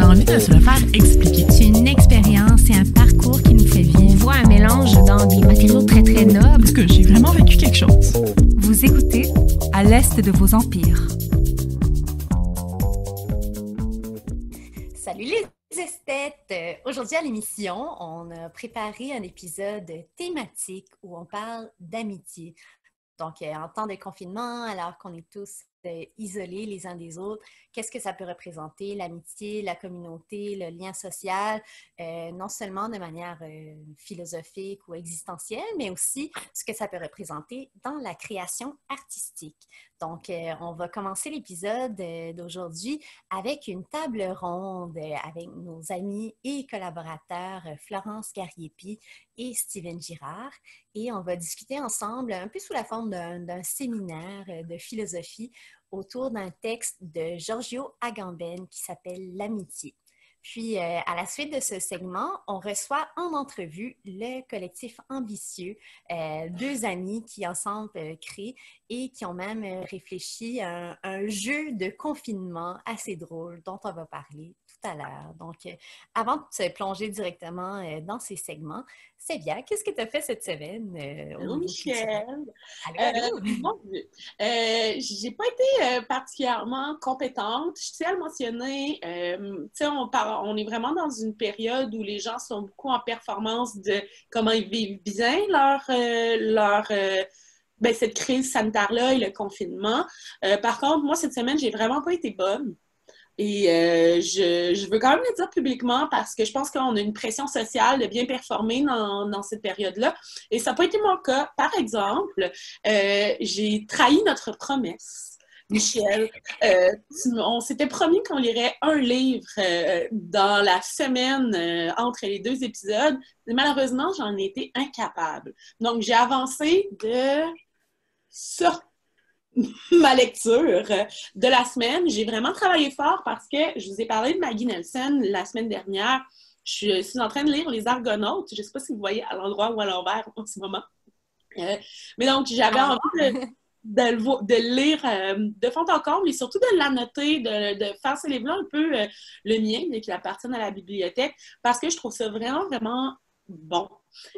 envie de se le faire expliquer. C'est une expérience et un parcours qui nous fait vivre. On voit un mélange dans des matériaux très très nobles. Parce que j'ai vraiment vécu quelque chose. Vous écoutez À l'Est de vos empires. Salut les esthètes! Aujourd'hui à l'émission, on a préparé un épisode thématique où on parle d'amitié. Donc, en temps de confinement, alors qu'on est tous isolés les uns des autres, qu'est-ce que ça peut représenter, l'amitié, la communauté, le lien social, non seulement de manière philosophique ou existentielle, mais aussi ce que ça peut représenter dans la création artistique. Donc, on va commencer l'épisode d'aujourd'hui avec une table ronde avec nos amis et collaborateurs Florence Gariepi et Steven Girard. Et on va discuter ensemble, un peu sous la forme d'un séminaire de philosophie autour d'un texte de Giorgio Agamben qui s'appelle L'amitié. Puis, à la suite de ce segment, on reçoit en entrevue le collectif Ambitieux, deux amis qui ensemble créent et qui ont même réfléchi à un jeu de confinement assez drôle dont on va parler tout à l'heure. Donc, avant de se plonger directement dans ces segments, Sébia, qu'est-ce que tu as fait cette semaine? Allô, Michel! Allô? Mon Dieu! J'ai pas été particulièrement compétente. Je tiens à le mentionner. Tu sais, on est vraiment dans une période où les gens sont beaucoup en performance de comment ils vivent bien cette crise sanitaire-là et le confinement. Par contre, moi, cette semaine, j'ai vraiment pas été bonne. Et je veux quand même le dire publiquement parce que je pense qu'on a une pression sociale de bien performer dans cette période-là. Et ça n'a pas été mon cas. Par exemple, j'ai trahi notre promesse. Michel, on s'était promis qu'on lirait un livre dans la semaine entre les deux épisodes. Mais malheureusement, j'en ai été incapable. Donc, j'ai avancé de ça. Ma lecture de la semaine. J'ai vraiment travaillé fort parce que je vous ai parlé de Maggie Nelson la semaine dernière. Je suis en train de lire Les Argonautes. Je ne sais pas si vous voyez à l'endroit ou à l'envers en ce moment. Mais donc, j'avais envie de lire de fond en comble et surtout de l'annoter, de faire ce livre-là un peu le mien, mais qui appartient à la bibliothèque, parce que je trouve ça vraiment, vraiment bon.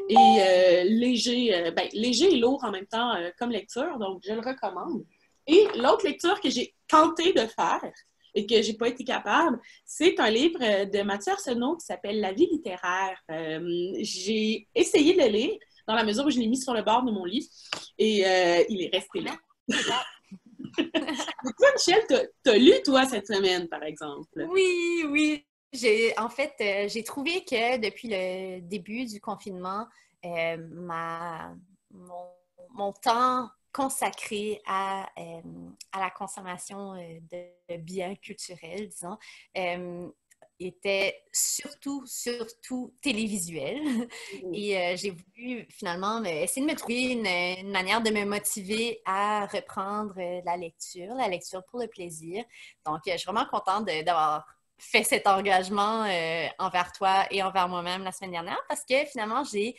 Et léger et lourd en même temps comme lecture, donc je le recommande. Et l'autre lecture que j'ai tenté de faire et que j'ai pas été capable, c'est un livre de Mathieu Arsenault qui s'appelle La vie littéraire. J'ai essayé de le lire dans la mesure où je l'ai mis sur le bord de mon lit et il est resté là. Et toi, Michel, t'as lu, toi, cette semaine, par exemple? Oui. J'ai trouvé que depuis le début du confinement, mon temps consacré à la consommation de biens culturels, disons, était surtout télévisuel. Et j'ai voulu finalement essayer de me trouver une manière de me motiver à reprendre la lecture pour le plaisir. Donc, je suis vraiment contente d'avoir fait cet engagement envers toi et envers moi-même la semaine dernière parce que finalement, j'ai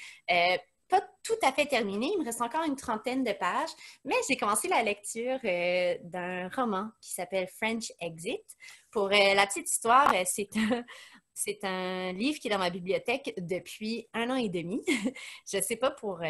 pas tout à fait terminé. Il me reste encore une trentaine de pages, mais j'ai commencé la lecture d'un roman qui s'appelle French Exit. Pour la petite histoire, c'est un livre qui est dans ma bibliothèque depuis 1 an et demi. Je ne sais pas pour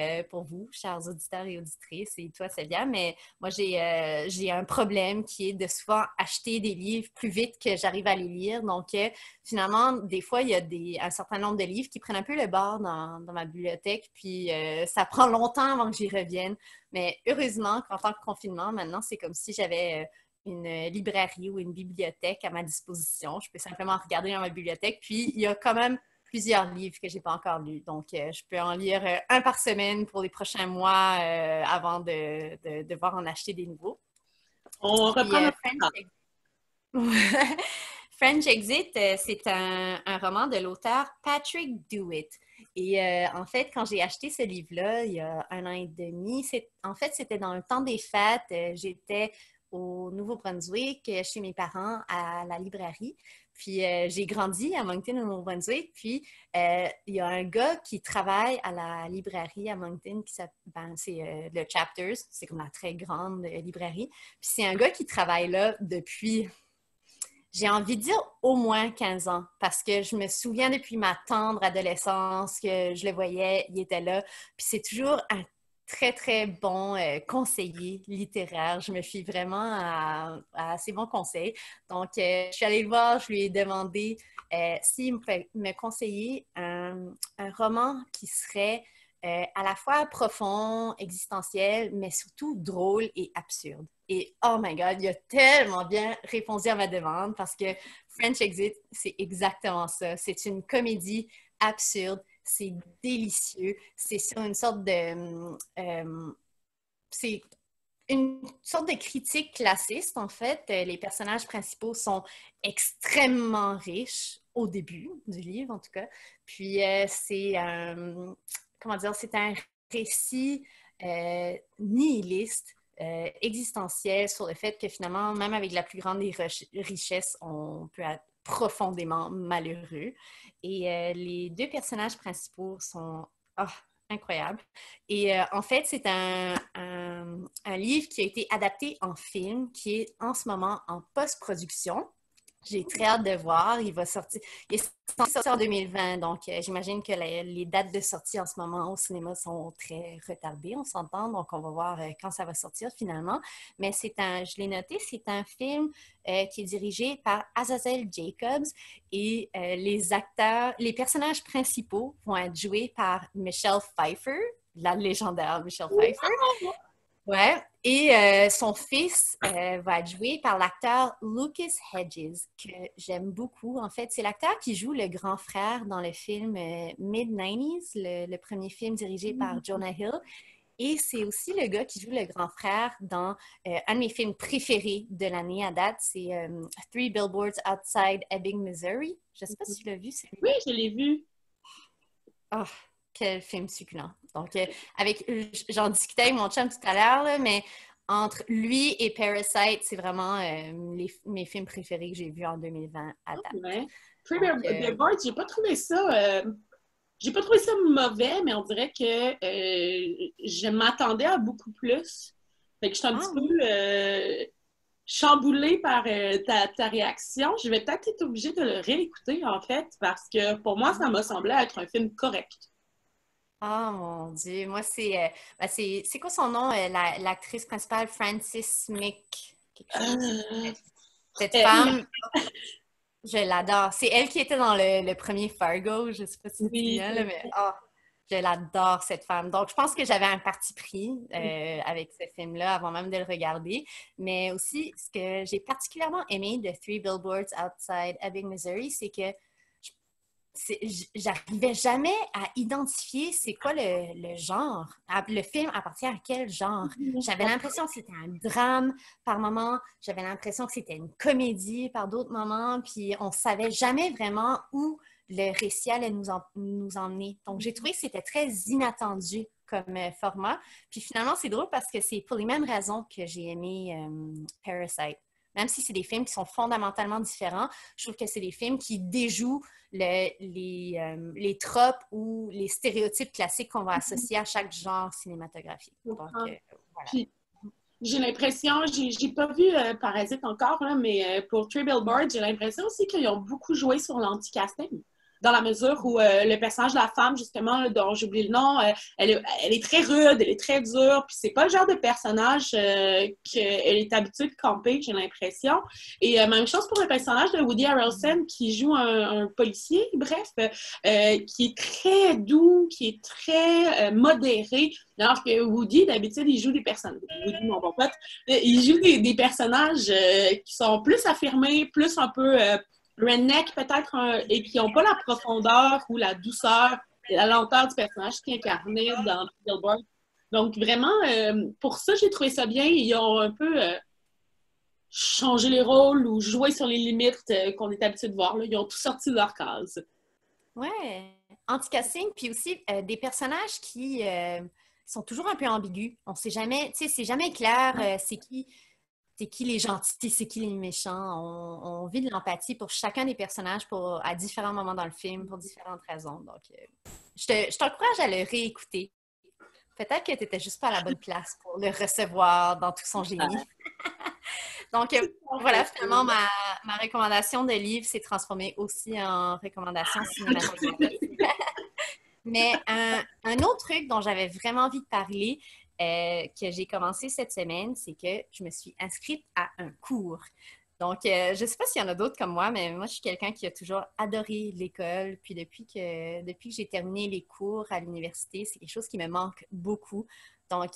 vous, chers auditeurs et auditrices, et toi, Sylvia, mais moi, j'ai un problème qui est de souvent acheter des livres plus vite que j'arrive à les lire. Donc, finalement, des fois, il y a un certain nombre de livres qui prennent un peu le bord dans ma bibliothèque, puis ça prend longtemps avant que j'y revienne. Mais heureusement qu'en tant que confinement, maintenant, c'est comme si j'avais une librairie ou une bibliothèque à ma disposition. Je peux simplement regarder dans ma bibliothèque. Puis, il y a quand même plusieurs livres que je n'ai pas encore lus. Donc, je peux en lire un par semaine pour les prochains mois avant de devoir en acheter des nouveaux. On reprend French Exit, c'est un roman de l'auteur Patrick Dewitt. Et en fait, quand j'ai acheté ce livre-là, il y a 1 an et demi, c'était dans le temps des fêtes. J'étais au Nouveau-Brunswick, chez mes parents, à la librairie. Puis, j'ai grandi à Moncton, au Nouveau-Brunswick. Puis, il y a un gars qui travaille à la librairie à Moncton, c'est le Chapters. C'est comme la très grande librairie. Puis, c'est un gars qui travaille là depuis j'ai envie de dire au moins 15 ans, parce que je me souviens depuis ma tendre adolescence que je le voyais, il était là. Puis c'est toujours un très, très bon conseiller littéraire. Je me fie vraiment à ses bons conseils. Donc, je suis allée le voir, je lui ai demandé s'il me conseiller un roman qui serait à la fois profond, existentiel, mais surtout drôle et absurde. Et oh my God, il a tellement bien répondu à ma demande parce que French Exit, c'est exactement ça. C'est une comédie absurde, c'est délicieux, c'est sur une sorte de... c'est une sorte de critique classiste, en fait. Les personnages principaux sont extrêmement riches au début du livre, en tout cas. Puis c'est un... comment dire, c'est un récit nihiliste, existentiel sur le fait que finalement, même avec la plus grande des richesses, on peut être profondément malheureux. Et les deux personnages principaux sont incroyables. Et en fait, c'est un livre qui a été adapté en film, qui est en ce moment en post-production. J'ai très hâte de voir. Il va sortir. Il est censé sortir en 2020, donc j'imagine que les dates de sortie en ce moment au cinéma sont très retardées, on s'entend, donc on va voir quand ça va sortir finalement. Mais je l'ai noté, c'est un film qui est dirigé par Azazel Jacobs et les personnages principaux vont être joués par Michelle Pfeiffer, la légendaire Michelle Pfeiffer. Ouais, et son fils va être joué par l'acteur Lucas Hedges, que j'aime beaucoup. En fait, c'est l'acteur qui joue le grand frère dans le film Mid-90s, le premier film dirigé par Jonah Hill. Et c'est aussi le gars qui joue le grand frère dans un de mes films préférés de l'année à date, c'est Three Billboards Outside Ebbing, Missouri. Je ne sais pas si tu l'as vu, celui-là. Oui, je l'ai vu. Oh, quel film succulent. Donc, j'en discutais avec mon chum tout à l'heure, là, mais entre lui et Parasite, c'est vraiment mes films préférés que j'ai vus en 2020 à date. Ouais. Three Billboards, j'ai pas trouvé ça... J'ai pas trouvé ça mauvais, mais on dirait que je m'attendais à beaucoup plus. Fait que je suis un petit peu chamboulée par ta réaction. Je vais peut-être être obligée de le réécouter, en fait, parce que pour moi, ça m'a semblé être un film correct. Oh mon Dieu, moi c'est quoi son nom, l'actrice principale, Frances Mick, quelque chose. Cette femme, je l'adore. C'est elle qui était dans le premier Fargo, je ne sais pas si tu te souviens, là, mais je l'adore cette femme. Donc je pense que j'avais un parti pris avec ce film-là avant même de le regarder. Mais aussi, ce que j'ai particulièrement aimé de Three Billboards Outside Ebbing, Missouri, c'est que j'arrivais jamais à identifier c'est quoi le genre. Le film appartient à quel genre. J'avais l'impression que c'était un drame par moments. J'avais l'impression que c'était une comédie par d'autres moments. Puis on savait jamais vraiment où le récit allait nous emmener. Donc j'ai trouvé que c'était très inattendu comme format. Puis finalement, c'est drôle parce que c'est pour les mêmes raisons que j'ai aimé Parasite. Même si c'est des films qui sont fondamentalement différents, je trouve que c'est des films qui déjouent les tropes ou les stéréotypes classiques qu'on va associer à chaque genre cinématographique. Donc, voilà. Puis, j'ai l'impression, j'ai pas vu Parasite encore, là, mais pour Three Billboards, j'ai l'impression aussi qu'ils ont beaucoup joué sur l'anti-casting. Dans la mesure où le personnage de la femme, justement, là, dont j'oublie le nom, elle est très rude, elle est très dure, puis c'est pas le genre de personnage qu'elle est habituée de camper, j'ai l'impression. Et même chose pour le personnage de Woody Harrelson, qui joue un policier, bref, qui est très doux, qui est très modéré, alors que Woody, d'habitude, il joue des personnages... Woody, mon bon pote, il joue des personnages qui sont plus affirmés, plus un peu... redneck peut-être, et qui n'ont pas la profondeur ou la douceur et la lenteur du personnage qui incarnait dans Billboard. Donc vraiment, pour ça, j'ai trouvé ça bien. Ils ont un peu changé les rôles ou joué sur les limites qu'on est habitué de voir. Là. Ils ont tout sorti de leur case. Ouais, anti-casting, puis aussi des personnages qui sont toujours un peu ambigus. On sait jamais, tu sais, c'est jamais clair c'est qui les gentils, c'est qui les méchants. On vit de l'empathie pour chacun des personnages à différents moments dans le film, pour différentes raisons. Donc, je t'encourage à le réécouter. Peut-être que tu n'étais juste pas à la bonne place pour le recevoir dans tout son génie. Donc, voilà, finalement, ma recommandation de livre s'est transformée aussi en recommandation cinématographique. Mais un autre truc dont j'avais vraiment envie de parler, que j'ai commencé cette semaine, c'est que je me suis inscrite à un cours. Donc, je ne sais pas s'il y en a d'autres comme moi, mais moi, je suis quelqu'un qui a toujours adoré l'école. Puis depuis que j'ai terminé les cours à l'université, c'est quelque chose qui me manque beaucoup. Donc,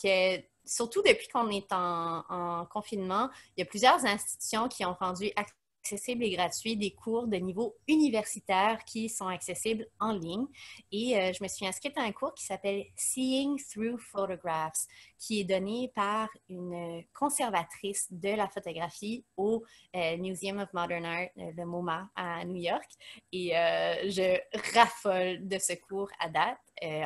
surtout depuis qu'on est en confinement, il y a plusieurs institutions qui ont rendu accessibles et gratuits des cours de niveau universitaire qui sont accessibles en ligne. Et je me suis inscrite à un cours qui s'appelle Seeing Through Photographs, qui est donné par une conservatrice de la photographie au Museum of Modern Art, le MoMA, à New York. Et je raffole de ce cours à date.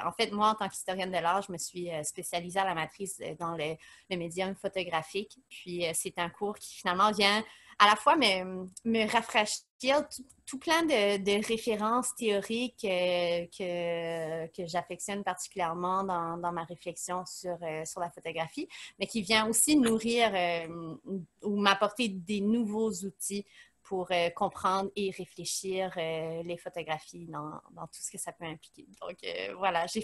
En fait, moi, en tant qu'historienne de l'art, je me suis spécialisée à la matrice dans le médium photographique. Puis, c'est un cours qui, finalement, vient à la fois me rafraîchir tout plein de références théoriques que j'affectionne particulièrement dans ma réflexion sur la photographie, mais qui vient aussi nourrir ou m'apporter des nouveaux outils pour comprendre et réfléchir les photographies dans tout ce que ça peut impliquer. Donc, voilà, j'ai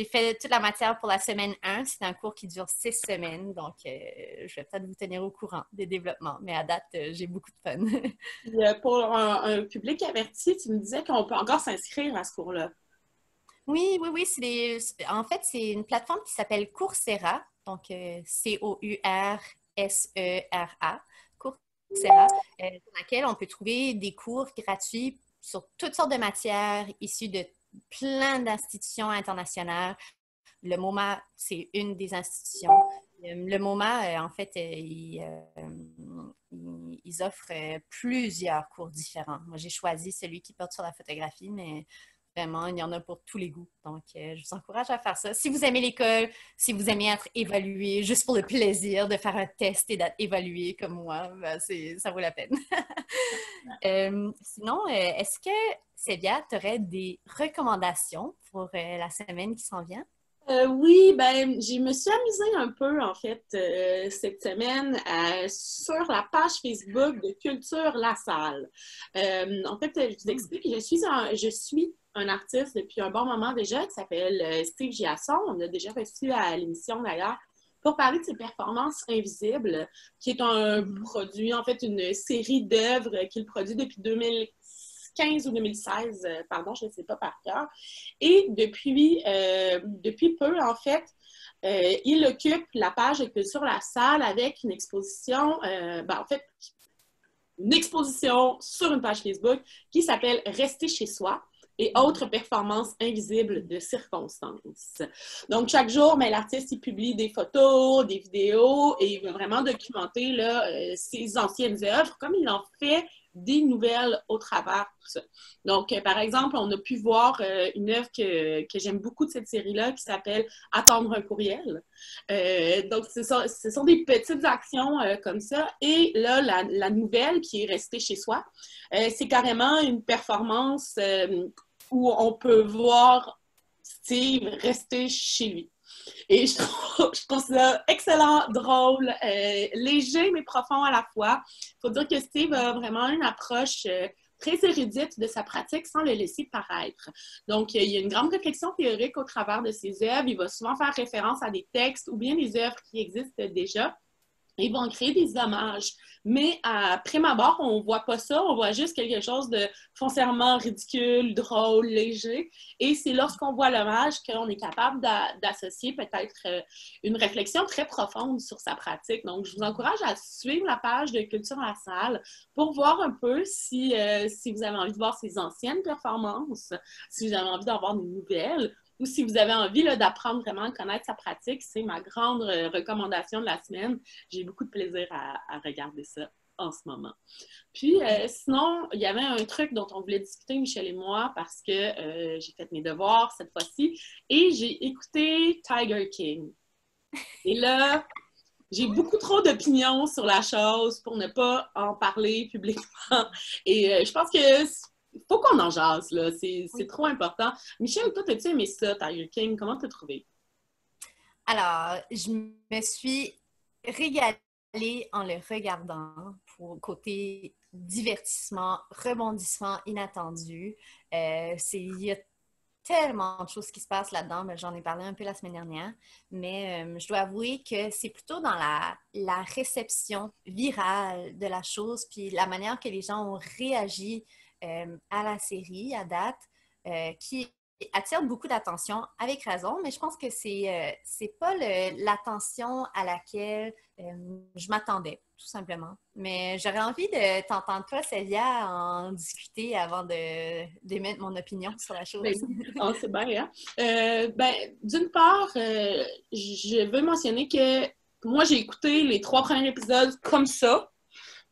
fait toute la matière pour la semaine 1. C'est un cours qui dure 6 semaines, donc je vais peut-être vous tenir au courant des développements. Mais à date, j'ai beaucoup de fun. Pour un public averti, tu me disais qu'on peut encore s'inscrire à ce cours-là. Oui. En fait, c'est une plateforme qui s'appelle Coursera, donc Coursera. Coursera, sur laquelle on peut trouver des cours gratuits sur toutes sortes de matières issues de plein d'institutions internationales. Le MoMA, c'est une des institutions. Le MoMA, en fait, ils offrent plusieurs cours différents. Moi, j'ai choisi celui qui porte sur la photographie, mais vraiment, il y en a pour tous les goûts. Donc, je vous encourage à faire ça. Si vous aimez l'école, si vous aimez être évalué juste pour le plaisir de faire un test et d'être évalué comme moi, ben ça vaut la peine. Sinon, est-ce que, Sylvia, tu aurais des recommandations pour la semaine qui s'en vient? Oui, ben, je me suis amusée un peu, en fait, cette semaine sur la page Facebook de Culture La Salle. En fait, je vous explique, je suis un artiste depuis un bon moment déjà qui s'appelle Steve Giasson. On l'a déjà reçu à l'émission, d'ailleurs, pour parler de ses performances invisibles, qui est un produit, en fait, une série d'œuvres qu'il produit depuis 2015 ou 2016, pardon, je ne sais pas par cœur. Et depuis peu, en fait, il occupe la page de Culture La Salle avec une exposition, une exposition sur une page Facebook qui s'appelle Rester chez soi et autres performances invisibles de circonstances. Donc, chaque jour, l'artiste, il publie des photos, des vidéos et il va vraiment documenter là, ses anciennes œuvres, comme il en fait des nouvelles au travers tout ça. Donc, par exemple, on a pu voir une œuvre que j'aime beaucoup de cette série-là qui s'appelle « Attendre un courriel ». Donc, ce sont des petites actions comme ça. Et là, la nouvelle qui est restée chez soi, c'est carrément une performance où on peut voir Steve rester chez lui. Et je trouve ça excellent, drôle, léger mais profond à la fois. Il faut dire que Steve a vraiment une approche très érudite de sa pratique sans le laisser paraître. Donc, il y a une grande réflexion théorique au travers de ses œuvres. Il va souvent faire référence à des textes ou bien des œuvres qui existent déjà. Ils vont créer des hommages. Mais à prime abord, on ne voit pas ça. On voit juste quelque chose de foncièrement ridicule, drôle, léger. Et c'est lorsqu'on voit l'hommage qu'on est capable d'associer peut-être une réflexion très profonde sur sa pratique. Donc, je vous encourage à suivre la page de Culture La Salle pour voir un peu si vous avez envie de voir ses anciennes performances, si vous avez envie d'en voir des nouvelles, ou si vous avez envie d'apprendre vraiment à connaître sa pratique. C'est ma grande recommandation de la semaine. J'ai beaucoup de plaisir à regarder ça en ce moment. Puis, sinon, il y avait un truc dont on voulait discuter, Michel et moi, parce que j'ai fait mes devoirs cette fois-ci, et j'ai écouté Tiger King. Et là, j'ai beaucoup trop d'opinions sur la chose pour ne pas en parler publiquement. Et je pense que il faut qu'on en jase, là. C'est trop important. Michel, toi, t'as-tu aimé ça, Tiger King? Comment t'as trouvé? Alors, je me suis régalée aller en le regardant pour côté divertissement, rebondissement inattendu. Il y a tellement de choses qui se passent là-dedans. Ben, j'en ai parlé un peu la semaine dernière, mais je dois avouer que c'est plutôt dans la réception virale de la chose, puis la manière que les gens ont réagi à la série à date, qui attire beaucoup d'attention, avec raison, mais je pense que c'est pas l'attention à laquelle je m'attendais, tout simplement. Mais j'aurais envie de t'entendre, toi, Célia, en discuter avant d'émettre mon opinion sur la chose. Ben, c'est bien, hein? D'une part, je veux mentionner que moi, j'ai écouté les 3 premiers épisodes comme ça,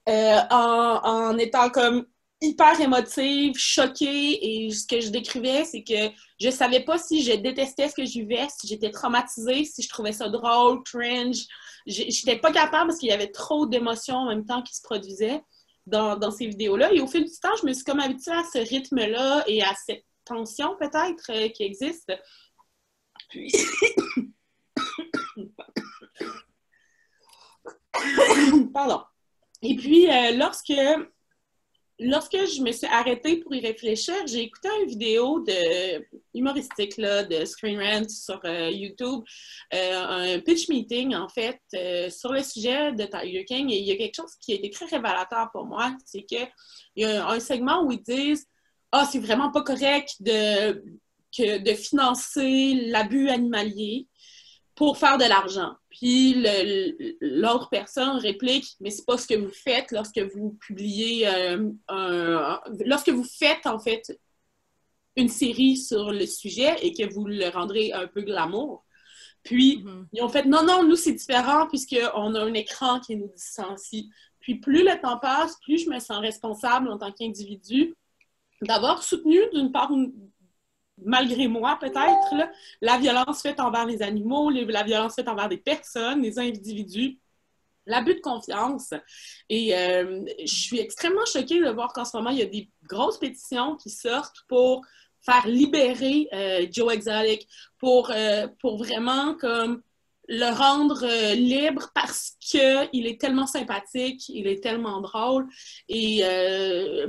en étant comme hyper émotive, choquée, et ce que je décrivais, c'est que je savais pas si je détestais ce que je vivais, si j'étais traumatisée, si je trouvais ça drôle, cringe. J'étais pas capable parce qu'il y avait trop d'émotions en même temps qui se produisaient dans ces vidéos-là. Et au fil du temps, je me suis comme habituée à ce rythme-là et à cette tension peut-être qui existe. Puis... Pardon. Et puis, lorsque je me suis arrêtée pour y réfléchir, j'ai écouté une vidéo humoristique là, de Screen Rant sur YouTube, un pitch meeting, en fait, sur le sujet de Tiger King. Et il y a quelque chose qui a été très révélateur pour moi, c'est qu'il y a un segment où ils disent « Ah, c'est vraiment pas correct de financer l'abus animalier pour faire de l'argent. » Puis l'autre personne réplique, mais c'est pas ce que vous faites lorsque vous publiez lorsque vous faites en fait une série sur le sujet et que vous le rendrez un peu glamour. Puis ils ont fait non, nous c'est différent puisqu'on a un écran qui nous distancie. Puis plus le temps passe, plus je me sens responsable en tant qu'individu d'avoir soutenu d'une part malgré moi, peut-être, là, la violence faite envers les animaux, la violence faite envers des personnes, des individus, l'abus de confiance. Et je suis extrêmement choquée de voir qu'en ce moment, il y a des grosses pétitions qui sortent pour faire libérer Joe Exotic, pour vraiment comme le rendre libre parce qu'il est tellement sympathique, il est tellement drôle. Et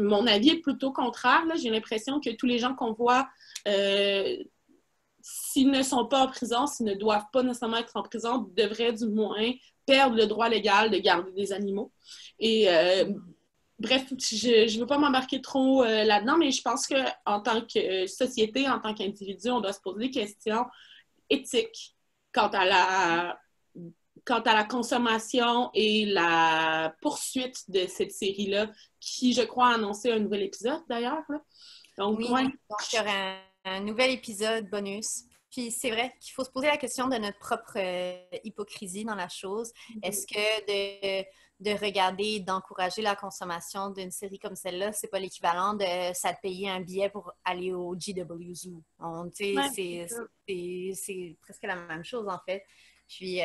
mon avis est plutôt contraire. Là. J'ai l'impression que tous les gens qu'on voit s'ils ne sont pas en prison, s'ils ne doivent pas nécessairement être en prison, devraient du moins perdre le droit légal de garder des animaux. Et bref, je ne veux pas m'embarquer trop là-dedans, mais je pense qu'en tant que société, en tant qu'individu, on doit se poser des questions éthiques quant à la consommation et la poursuite de cette série-là, qui, je crois, a annoncé un nouvel épisode, d'ailleurs. Là. Donc, oui, ouais. Donc il y aura un nouvel épisode bonus. Puis c'est vrai qu'il faut se poser la question de notre propre hypocrisie dans la chose. Est-ce que de regarder, d'encourager la consommation d'une série comme celle-là, c'est pas l'équivalent de ça te payer un billet pour aller au GW Zoo? C'est presque la même chose, en fait. Puis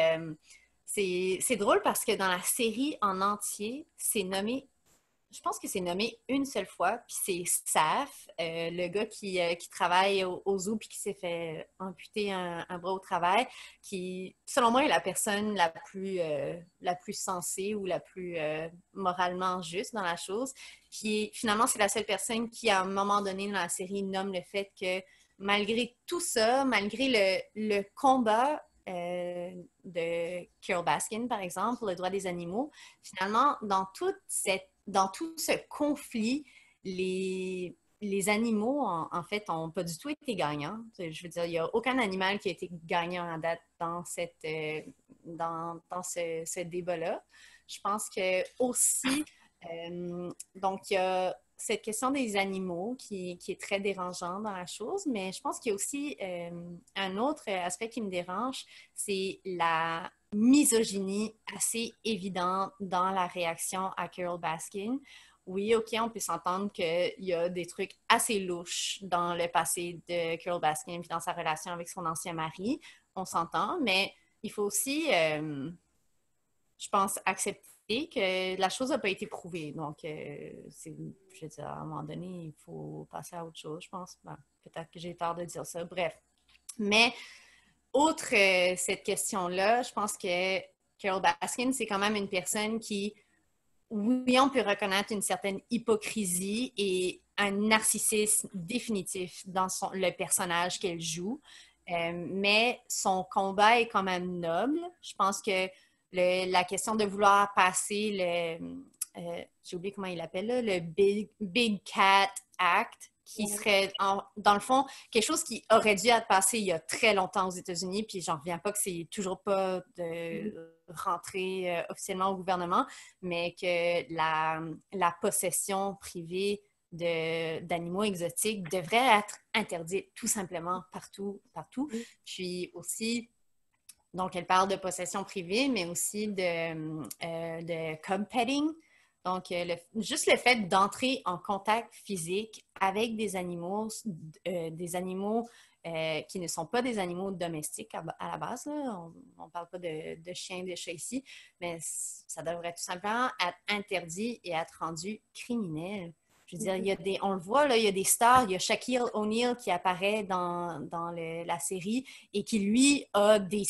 c'est drôle parce que dans la série en entier, c'est nommé... Je pense que c'est nommé une seule fois, puis c'est Saf, le gars qui travaille au zoo puis qui s'est fait amputer un bras au travail, qui, selon moi, est la personne la plus sensée ou la plus moralement juste dans la chose. Puis finalement, c'est la seule personne qui, à un moment donné dans la série, nomme le fait que malgré tout ça, malgré le combat de Carole Baskin, par exemple, pour le droit des animaux, finalement, dans tout ce conflit, les animaux, en fait, n'ont pas du tout été gagnants. Je veux dire, il n'y a aucun animal qui a été gagnant en date dans ce débat-là. Je pense que aussi, donc, il y a cette question des animaux qui est très dérangeante dans la chose, mais je pense qu'il y a aussi un autre aspect qui me dérange, c'est la misogynie assez évidente dans la réaction à Carole Baskin. Oui, OK, on peut s'entendre qu'il y a des trucs assez louches dans le passé de Carole Baskin puis dans sa relation avec son ancien mari. On s'entend, mais il faut aussi, je pense, accepter que la chose n'a pas été prouvée. Donc, je veux dire, à un moment donné, il faut passer à autre chose, je pense. Ben, peut-être que j'ai tort de dire ça. Bref. Mais, outre cette question-là, je pense que Carole Baskin, c'est quand même une personne qui, oui, on peut reconnaître une certaine hypocrisie et un narcissisme définitif dans le personnage qu'elle joue. Mais son combat est quand même noble. Je pense que la question de vouloir passer j'ai oublié comment il l'appelle, là, le Big Cat Act, qui serait, dans le fond, quelque chose qui aurait dû être passé il y a très longtemps aux États-Unis, puis j'en reviens pas que c'est toujours pas de rentrer officiellement au gouvernement, mais que la possession privée d'animaux exotiques devrait être interdite tout simplement partout. Puis aussi, donc elle parle de possession privée, mais aussi de cub petting. Donc, juste le fait d'entrer en contact physique avec des animaux qui ne sont pas des animaux domestiques à la base, là. On ne parle pas de chiens, de chats ici, mais ça devrait tout simplement être interdit et être rendu criminel. Je veux dire, on le voit, là, il y a des stars, il y a Shaquille O'Neal qui apparaît dans la série et qui, lui, a des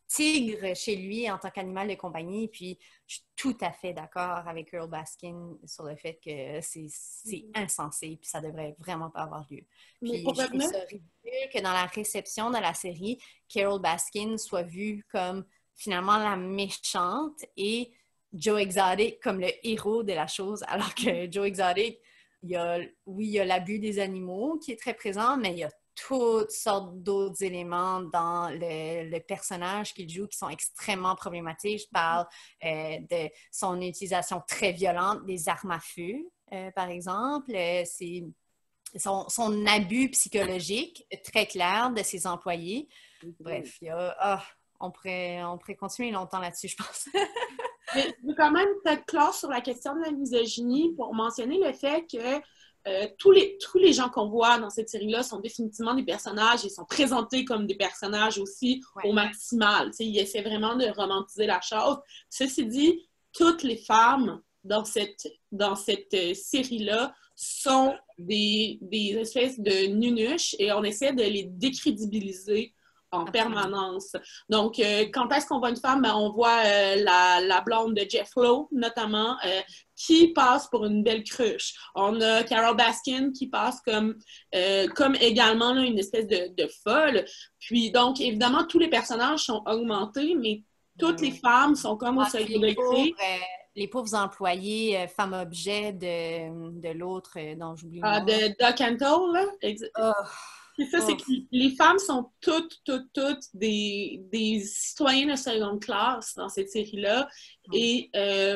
tigres chez lui en tant qu'animal de compagnie. Puis, je suis tout à fait d'accord avec Carole Baskin sur le fait que c'est insensé puis ça devrait vraiment pas avoir lieu. Puis, je trouve ça ridicule que dans la réception de la série, Carole Baskin soit vue comme finalement la méchante et Joe Exotic comme le héros de la chose, alors que Joe Exotic, il y a l'abus des animaux qui est très présent, mais il y a toutes sortes d'autres éléments dans le personnage qu'il joue qui sont extrêmement problématiques. Je parle de son utilisation très violente des armes à feu, par exemple. C'est son abus psychologique très clair de ses employés. Bref, on pourrait continuer longtemps là-dessus, je pense. Je veux quand même être clair sur la question de la misogynie pour mentionner le fait que tous les gens qu'on voit dans cette série-là sont définitivement des personnages et sont présentés comme des personnages aussi au maximal. T'sais, ils essaient vraiment de romantiser la chose. Ceci dit, toutes les femmes dans cette série-là sont des espèces de nunuches et on essaie de les décrédibiliser en permanence. Donc, quand est-ce qu'on voit une femme? Ben, on voit la blonde de Jeff Lowe, notamment, qui passe pour une belle cruche. On a Carole Baskin qui passe comme également là, une espèce de folle. Puis, donc, évidemment, tous les personnages sont augmentés, mais toutes les femmes sont comme au second degré. Les pauvres employés femmes objets de l'autre dont j'oublie le nom. De Doc Antle, là. C'est ça, c'est que les femmes sont toutes des citoyens de seconde classe dans cette série-là et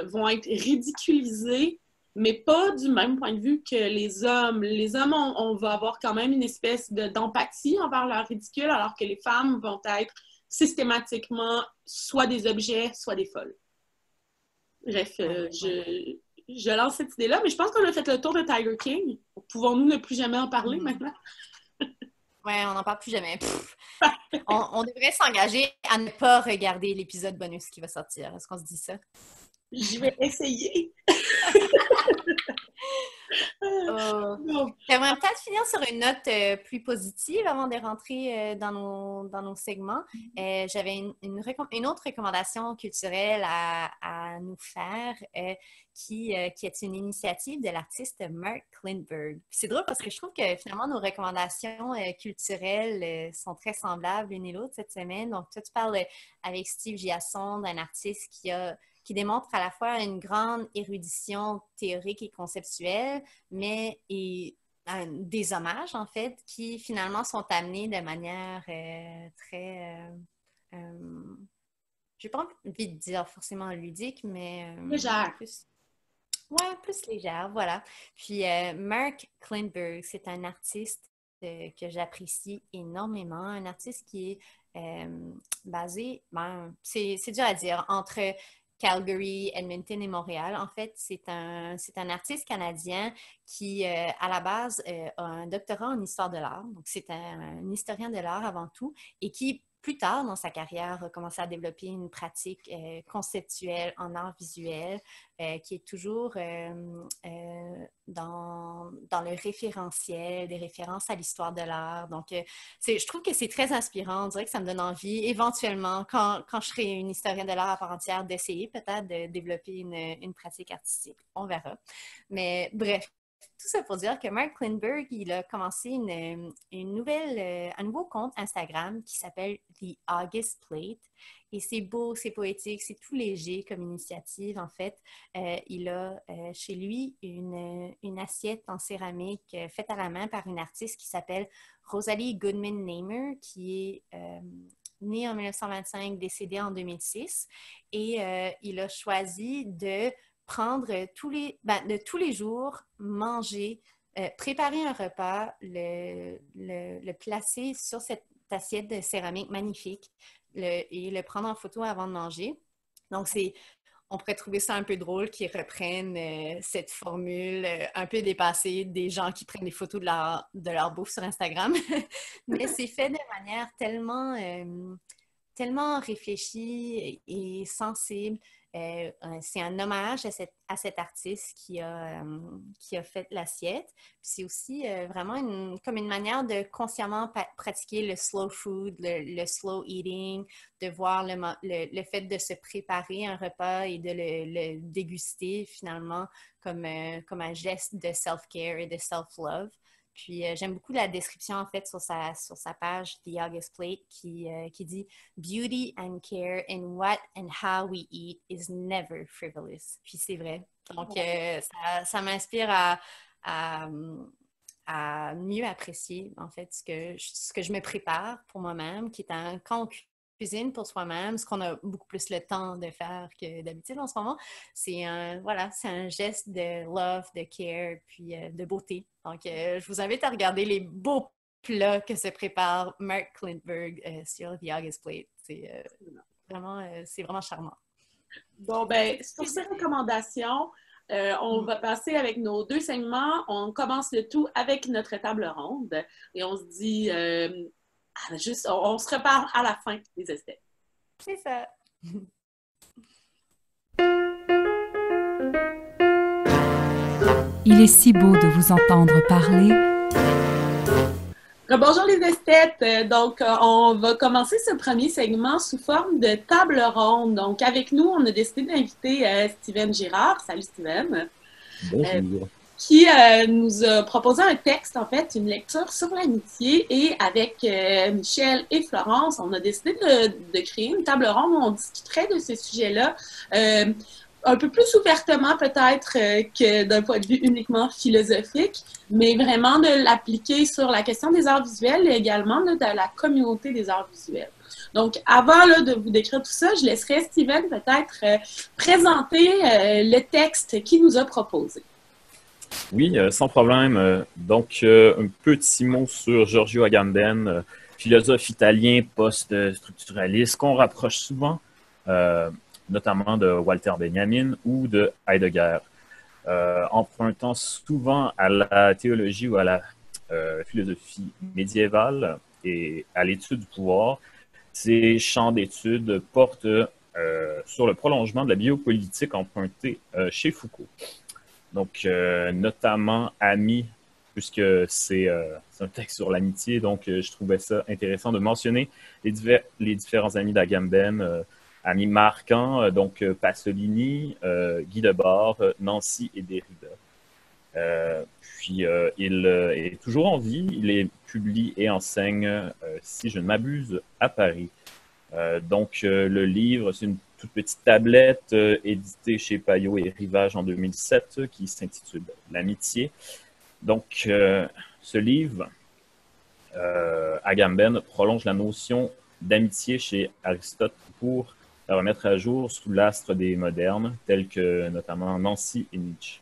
vont être ridiculisées, mais pas du même point de vue que les hommes. Les hommes, on va avoir quand même une espèce d'empathie envers leur ridicule, alors que les femmes vont être systématiquement soit des objets, soit des folles. Bref, je lance cette idée-là, mais je pense qu'on a fait le tour de Tiger King. Pouvons-nous ne plus jamais en parler maintenant? Ouais, on n'en parle plus jamais. On devrait s'engager à ne pas regarder l'épisode bonus qui va sortir. Est-ce qu'on se dit ça? Je vais essayer. J'aimerais peut-être finir sur une note plus positive avant de rentrer dans nos segments. J'avais une autre recommandation culturelle à nous faire qui est une initiative de l'artiste Mark Klintberg. C'est drôle parce que je trouve que finalement nos recommandations culturelles sont très semblables l'une et l'autre cette semaine. Donc toi, tu parles avec Steve Giasson d'un artiste qui démontre à la fois une grande érudition théorique et conceptuelle, mais des hommages, en fait, qui finalement sont amenés de manière très... j'ai pas envie de dire forcément ludique, mais... légère. Plus légère, voilà. Puis Mark Klintberg, c'est un artiste que j'apprécie énormément, un artiste qui est basé, c'est dur à dire, entre Calgary, Edmonton et Montréal. En fait, c'est un artiste canadien qui, à la base, a un doctorat en histoire de l'art. Donc, c'est un historien de l'art avant tout et qui plus tard dans sa carrière, a commencé à développer une pratique conceptuelle en art visuel qui est toujours dans le référentiel, des références à l'histoire de l'art. Donc, je trouve que c'est très inspirant. On dirait que ça me donne envie, éventuellement, quand je serai une historienne de l'art à part entière, d'essayer peut-être de développer une pratique artistique. On verra. Mais bref, tout ça pour dire que Mark Lindbergh, il a commencé un nouveau compte Instagram qui s'appelle The August Plate. Et c'est beau, c'est poétique, c'est tout léger comme initiative. En fait, il a chez lui une assiette en céramique faite à la main par une artiste qui s'appelle Rosalie Goodman Namer, qui est née en 1925, décédée en 2006. Et il a choisi de prendre de tous les jours, manger, préparer un repas, le placer sur cette assiette de céramique magnifique et le prendre en photo avant de manger. Donc, on pourrait trouver ça un peu drôle qu'ils reprennent cette formule un peu dépassée des gens qui prennent des photos de leur bouffe sur Instagram. Mais c'est fait de manière tellement réfléchie et sensible. C'est un hommage à cette artiste qui a fait l'assiette. C'est aussi vraiment comme une manière de consciemment pratiquer le slow food, le slow eating, de voir le fait de se préparer un repas et de le déguster finalement comme un geste de self-care et de self-love. Puis j'aime beaucoup la description en fait sur sa page The August Plate qui dit Beauty and care in what and how we eat is never frivolous. Puis c'est vrai. Donc ça m'inspire à mieux apprécier en fait ce que je me prépare pour moi-même, qui est quand on cuisine pour soi-même, ce qu'on a beaucoup plus le temps de faire que d'habitude en ce moment, c'est un geste de love, de care, puis de beauté. Donc, je vous invite à regarder les beaux plats que se prépare Mark Lindbergh sur The August Plate. C'est vraiment charmant. Bon, ben, sur ces recommandations, on va passer avec nos 2 segments. On commence le tout avec notre table ronde et on se dit... on se reparle à la fin des esthètes. C'est ça. Il est si beau de vous entendre parler. Bonjour les esthètes. Donc, on va commencer ce premier segment sous forme de table ronde. Donc, avec nous, on a décidé d'inviter Steven Girard. Salut Steven. Bonjour. Qui nous a proposé un texte, en fait, une lecture sur l'amitié. Et avec Michel et Florence, on a décidé de créer une table ronde où on discuterait de ce sujet-là un peu plus ouvertement peut-être que d'un point de vue uniquement philosophique, mais vraiment de l'appliquer sur la question des arts visuels et également là, de la communauté des arts visuels. Donc, avant là, de vous décrire tout ça, je laisserai Steven peut-être présenter le texte qu'il nous a proposé. Oui, sans problème. Donc, un petit mot sur Giorgio Agamben, philosophe italien post-structuraliste qu'on rapproche souvent, notamment de Walter Benjamin ou de Heidegger, empruntant souvent à la théologie ou à la philosophie médiévale et à l'étude du pouvoir. Ces champs d'études portent sur le prolongement de la biopolitique empruntée chez Foucault. Donc, notamment Ami, puisque c'est un texte sur l'amitié, donc je trouvais ça intéressant de mentionner les différents amis d'Agamben, amis marquants, donc Pasolini, Guy Debord, Nancy et Derrida. Puis, il est toujours en vie, il publie et enseigne, si je ne m'abuse, à Paris. Donc, le livre, c'est une toute petite tablette éditée chez Payot et Rivage en 2007 qui s'intitule L'amitié. Donc, ce livre, Agamben prolonge la notion d'amitié chez Aristote pour la remettre à jour sous l'astre des modernes, tels que notamment Nancy et Nietzsche.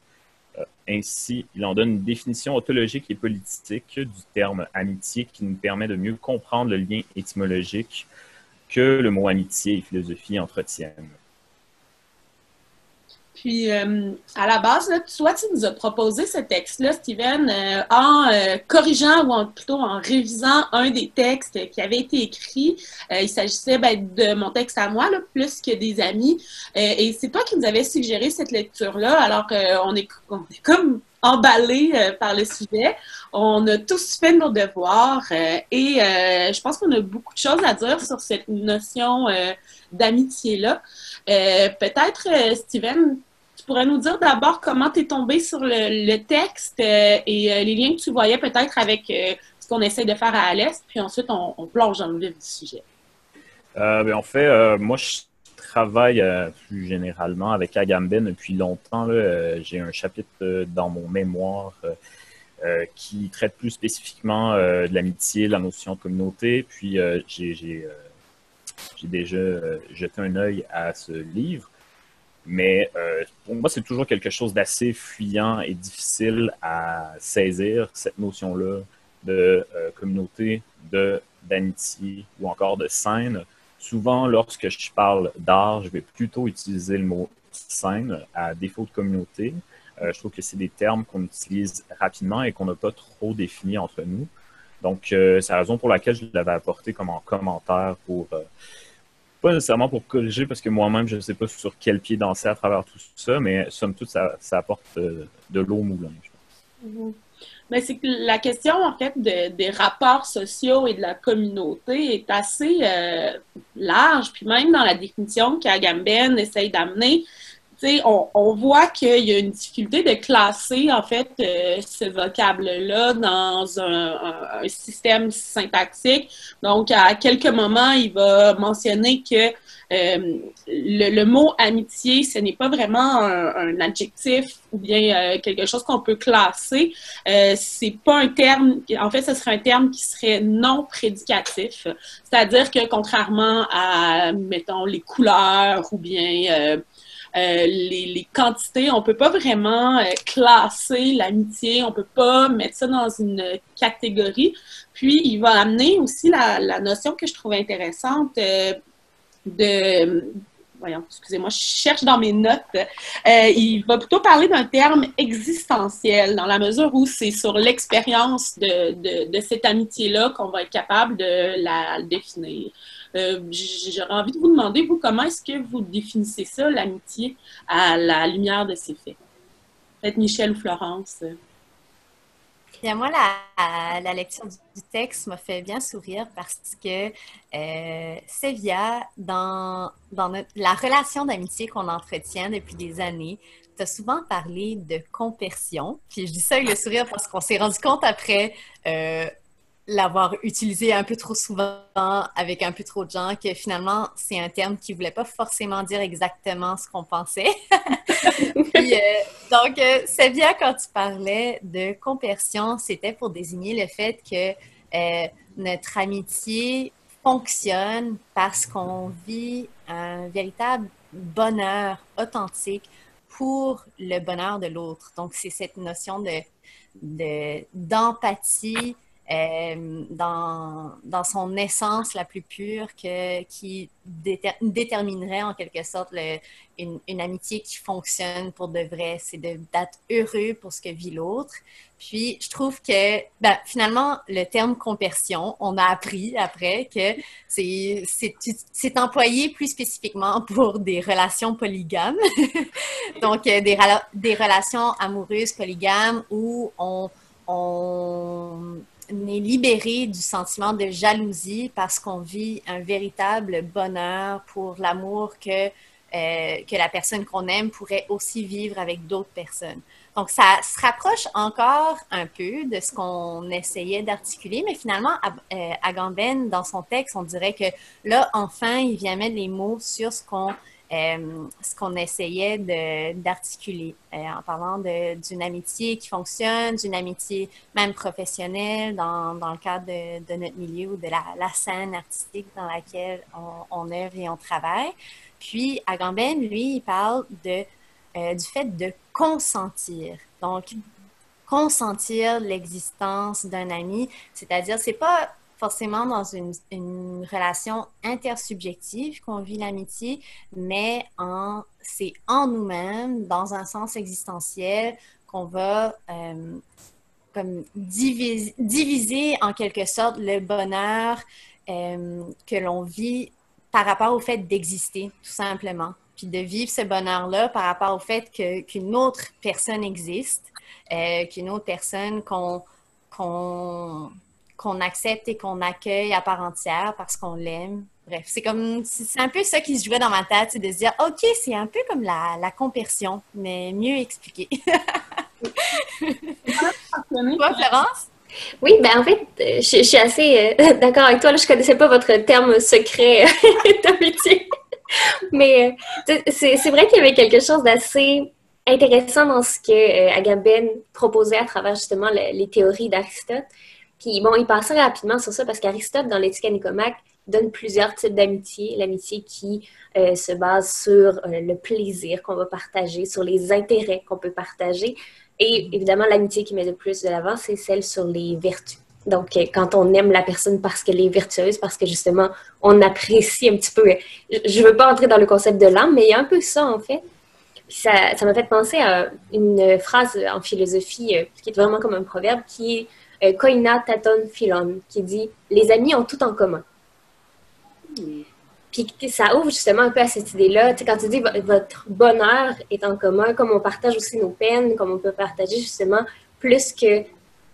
Ainsi, il en donne une définition ontologique et politique du terme amitié qui nous permet de mieux comprendre le lien étymologique que le mot amitié et philosophie entretiennent. Puis, à la base, là, toi, tu nous as proposé ce texte-là, Steven, en corrigeant ou plutôt en révisant un des textes qui avait été écrit. Il s'agissait de mon texte à moi, là, plus que des amis. Et c'est toi qui nous avais suggéré cette lecture-là. Alors, on est comme emballés par le sujet. On a tous fait nos devoirs et je pense qu'on a beaucoup de choses à dire sur cette notion d'amitié-là. Peut-être, Steven, tu pourrais nous dire d'abord comment tu es tombé sur le texte et les liens que tu voyais peut-être avec ce qu'on essaie de faire à Alès, puis ensuite on plonge dans le vif du sujet. En fait, moi, je travaille plus généralement avec Agamben depuis longtemps. J'ai un chapitre dans mon mémoire qui traite plus spécifiquement de l'amitié, la notion de communauté. Puis j'ai déjà jeté un œil à ce livre. Mais pour moi, c'est toujours quelque chose d'assez fuyant et difficile à saisir, cette notion-là de communauté, d'amitié ou encore de scène. Souvent, lorsque je parle d'art, je vais plutôt utiliser le mot scène à défaut de communauté. Je trouve que c'est des termes qu'on utilise rapidement et qu'on n'a pas trop définis entre nous. Donc, c'est la raison pour laquelle je l'avais apporté comme en commentaire pour... pas nécessairement pour corriger, parce que moi-même, je ne sais pas sur quel pied danser à travers tout ça, mais somme toute, ça apporte de l'eau au moulin, je pense. Mm-hmm. Mais c'est que la question, en fait, des rapports sociaux et de la communauté est assez large. Puis même dans la définition qu'Agamben essaye d'amener, on voit qu'il y a une difficulté de classer, en fait, ce vocable-là dans un système syntaxique. Donc, à quelques moments, il va mentionner que le mot amitié, ce n'est pas vraiment un adjectif ou bien quelque chose qu'on peut classer. C'est pas un terme, en fait, ce serait un terme qui serait non prédicatif. C'est-à-dire que contrairement à, mettons, les couleurs ou bien les quantités, on peut pas vraiment classer l'amitié, on peut pas mettre ça dans une catégorie. Puis, il va amener aussi la notion que je trouve intéressante voyons, excusez-moi, je cherche dans mes notes. Il va plutôt parler d'un terme existentiel, dans la mesure où c'est sur l'expérience de cette amitié-là qu'on va être capable de la définir. J'aurais envie de vous demander, vous, comment est-ce que vous définissez ça, l'amitié, à la lumière de ces faits? Peut-être Michel ou Florence. Bien, moi, la lecture du texte m'a fait bien sourire parce que Sévia, dans la relation d'amitié qu'on entretient depuis des années, tu as souvent parlé de compersion. Puis je dis ça avec le sourire parce qu'on s'est rendu compte après l'avoir utilisé un peu trop souvent avec un peu trop de gens, que finalement, c'est un terme qui ne voulait pas forcément dire exactement ce qu'on pensait. Puis, donc, c'est bien quand tu parlais de compersion, c'était pour désigner le fait que notre amitié fonctionne parce qu'on vit un véritable bonheur authentique pour le bonheur de l'autre. Donc, c'est cette notion d'empathie dans son essence la plus pure qui déterminerait en quelque sorte une amitié qui fonctionne pour de vrai. C'est d'être heureux pour ce que vit l'autre. Puis, je trouve que finalement, le terme compersion, on a appris après que c'est employé plus spécifiquement pour des relations polygames. Donc, des relations amoureuses polygames où on est libéré du sentiment de jalousie parce qu'on vit un véritable bonheur pour l'amour que la personne qu'on aime pourrait aussi vivre avec d'autres personnes. Donc, ça se rapproche encore un peu de ce qu'on essayait d'articuler, mais finalement, Agamben, dans son texte, on dirait que là, enfin, il vient mettre les mots sur ce qu'on essayait d'articuler en parlant d'une amitié qui fonctionne, d'une amitié même professionnelle dans le cadre de notre milieu ou de la scène artistique dans laquelle on œuvre et on travaille. Puis, Agamben, lui, il parle du fait de consentir. Donc, consentir l'existence d'un ami, c'est-à-dire, c'est pas forcément dans une relation intersubjective qu'on vit l'amitié, mais c'est en nous-mêmes, dans un sens existentiel, qu'on va comme diviser en quelque sorte le bonheur que l'on vit par rapport au fait d'exister, tout simplement. Puis de vivre ce bonheur-là par rapport au fait qu'une autre personne existe, qu'une autre personne qu'on accepte et qu'on accueille à part entière parce qu'on l'aime. Bref, c'est un peu ça qui se jouait dans ma tête, c'est de se dire, OK, c'est un peu comme la compersion, mais mieux expliqué. Toi, Florence? Oui, ben en fait, je suis assez d'accord avec toi. Là, je connaissais pas votre terme secret d'amitié. Mais c'est vrai qu'il y avait quelque chose d'assez intéressant dans ce que Agamben proposait à travers justement les théories d'Aristote. Puis bon, il passait rapidement sur ça parce qu'Aristote, dans l'Éthique à Nicomaque, donne plusieurs types d'amitié. L'amitié qui se base sur le plaisir qu'on va partager, sur les intérêts qu'on peut partager. Et évidemment, l'amitié qui met le plus de l'avant, c'est celle sur les vertus. Donc, quand on aime la personne parce qu'elle est vertueuse, parce que justement, on apprécie un petit peu... Je ne veux pas entrer dans le concept de l'âme, mais il y a un peu ça, en fait. Puis ça m'a fait penser à une phrase en philosophie qui est vraiment comme un proverbe, qui est « koina taton philon », qui dit « les amis ont tout en commun ». Puis ça ouvre justement un peu à cette idée-là. Tu sais, quand tu dis votre bonheur est en commun, comme on partage aussi nos peines, comme on peut partager justement plus que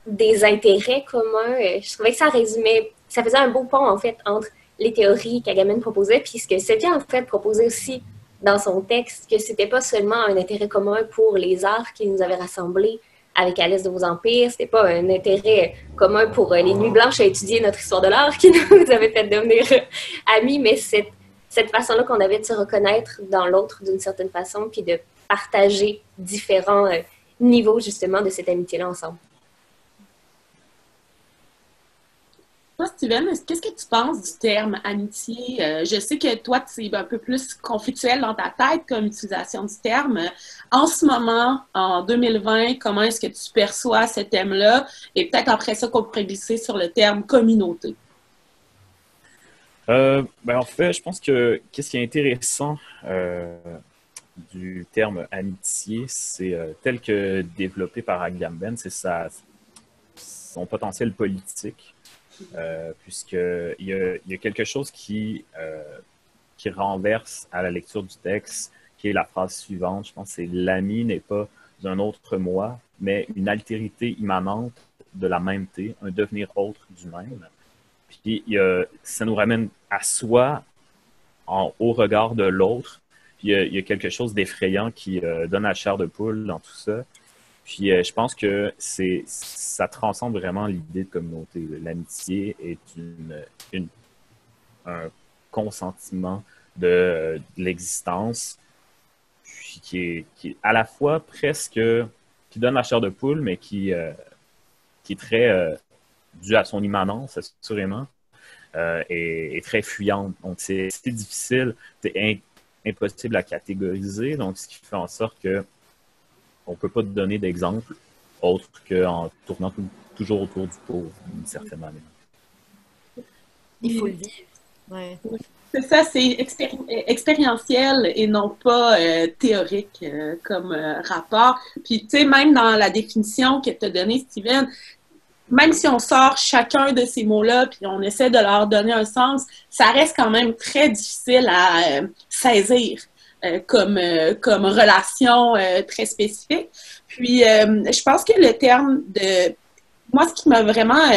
des intérêts communs, je trouvais que ça résumait, ça faisait un beau pont en fait entre les théories qu'Agamben proposait, puis ce que Sévia en fait proposait aussi dans son texte, que c'était pas seulement un intérêt commun pour les arts qui nous avaient rassemblés avec Alès de vos empires, c'était pas un intérêt commun pour les nuits blanches à étudier notre histoire de l'art qui nous avait fait devenir amis, mais cette façon-là qu'on avait de se reconnaître dans l'autre d'une certaine façon, puis de partager différents niveaux justement de cette amitié-là ensemble. Toi, Steven, qu'est-ce que tu penses du terme amitié? Je sais que toi, c'est un peu plus conflictuel dans ta tête comme utilisation du terme. En ce moment, en 2020, comment est-ce que tu perçois ce thème-là? Et peut-être après ça qu'on pourrait glisser sur le terme communauté. Ben en fait, je pense que qu'est-ce qui est intéressant du terme amitié, c'est tel que développé par Agamben, c'est son potentiel politique. Puisqu'il y a quelque chose qui renverse à la lecture du texte, qui est la phrase suivante. Je pense que c'est « l'ami n'est pas un autre moi, mais une altérité immanente de la mêmeté, un devenir autre du même ». Puis ça nous ramène à soi au regard de l'autre. Puis il y a quelque chose d'effrayant qui donne la chair de poule dans tout ça. Puis je pense que ça transcende vraiment l'idée de communauté. L'amitié est un consentiment de l'existence, puis qui est à la fois presque, qui donne la chair de poule, mais qui est très dû à son immanence, assurément, et très fuyante. Donc c'est difficile, c'est impossible à catégoriser, donc ce qui fait en sorte que on ne peut pas te donner d'exemple autre qu'en tournant toujours autour du pot, d'une certaine manière. Il faut le vivre. Ouais. C'est ça, c'est expérientiel et non pas théorique comme rapport. Puis, tu sais, même dans la définition que tu as donnée, Steven, même si on sort chacun de ces mots-là puis on essaie de leur donner un sens, ça reste quand même très difficile à saisir. Comme relation très spécifique. Puis, je pense que le terme de... Moi, ce qui m'a vraiment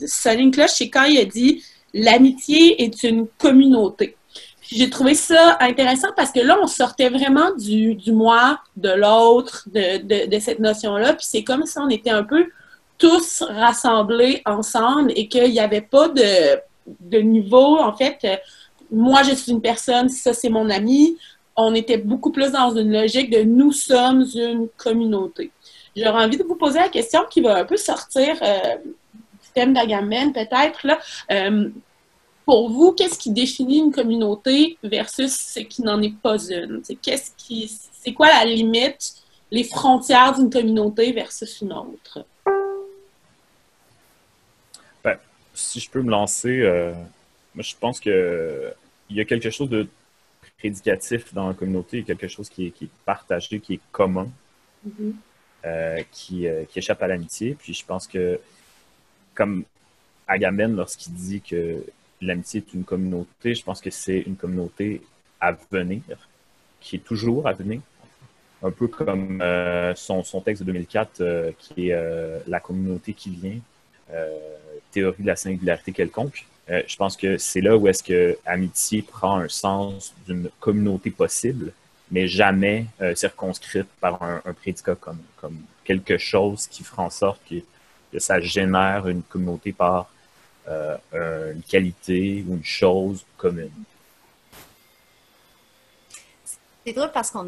sonné une cloche, c'est quand il a dit « l'amitié est une communauté ». Puis j'ai trouvé ça intéressant parce que là, on sortait vraiment du moi, de l'autre, de cette notion-là. Puis c'est comme si on était un peu tous rassemblés ensemble et qu'il n'y avait pas de niveau. En fait, moi, je suis une personne, ça, c'est mon ami. On était beaucoup plus dans une logique de « nous sommes une communauté ». J'aurais envie de vous poser la question qui va un peu sortir du thème d'Agamben, peut-être. Là. Pour vous, qu'est-ce qui définit une communauté versus ce qui n'en est pas une? C'est quoi la limite, les frontières d'une communauté versus une autre? Ben, si je peux me lancer, moi, je pense que il y a quelque chose de prédicatif dans la communauté, quelque chose qui est partagé, qui est commun, Mhm. qui échappe à l'amitié. Puis je pense que, comme Agamben, lorsqu'il dit que l'amitié est une communauté, je pense que c'est une communauté à venir, qui est toujours à venir. Un peu comme son texte de 2004, qui est La communauté qui vient, théorie de la singularité quelconque. Je pense que c'est là où est-ce que amitié prend un sens d'une communauté possible, mais jamais circonscrite par un prédicat comme quelque chose qui fera en sorte que ça génère une communauté par une qualité ou une chose commune. C'est drôle parce on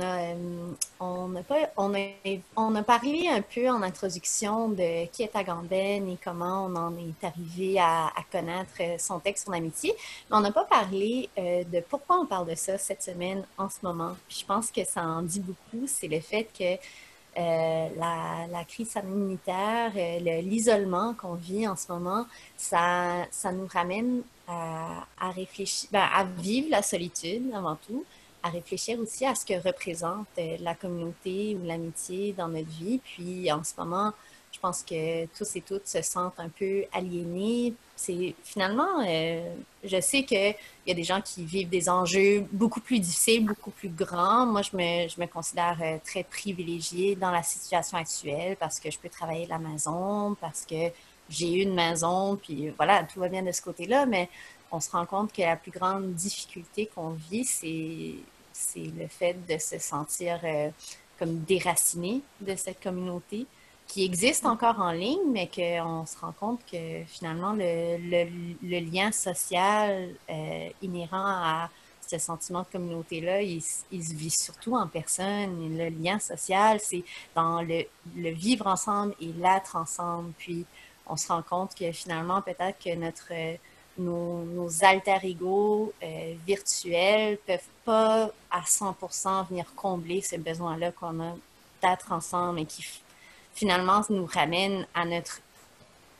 a parlé un peu en introduction de qui est Agamben et comment on en est arrivé à connaître son texte sur l'amitié, mais on n'a pas parlé de pourquoi on parle de ça cette semaine en ce moment. Puis je pense que ça en dit beaucoup, c'est le fait que la crise sanitaire, l'isolement qu'on vit en ce moment, ça nous ramène à réfléchir, à vivre la solitude avant tout, à réfléchir aussi à ce que représente la communauté ou l'amitié dans notre vie. Puis en ce moment, je pense que tous et toutes se sentent un peu aliénés. C'est finalement, je sais qu'il y a des gens qui vivent des enjeux beaucoup plus difficiles, beaucoup plus grands. Moi, je me considère très privilégiée dans la situation actuelle parce que je peux travailler de la maison, parce que j'ai une maison, puis voilà, tout va bien de ce côté-là, mais on se rend compte que la plus grande difficulté qu'on vit, c'est le fait de se sentir comme déraciné de cette communauté qui existe encore en ligne, mais qu'on se rend compte que finalement, le lien social inhérent à ce sentiment de communauté-là, il se vit surtout en personne. Et le lien social, c'est dans le vivre ensemble et l'être ensemble. Puis, on se rend compte que finalement, peut-être que nos alter-ego virtuels peuvent pas à 100% venir combler ce besoin-là qu'on a d'être ensemble et qui finalement nous ramène à notre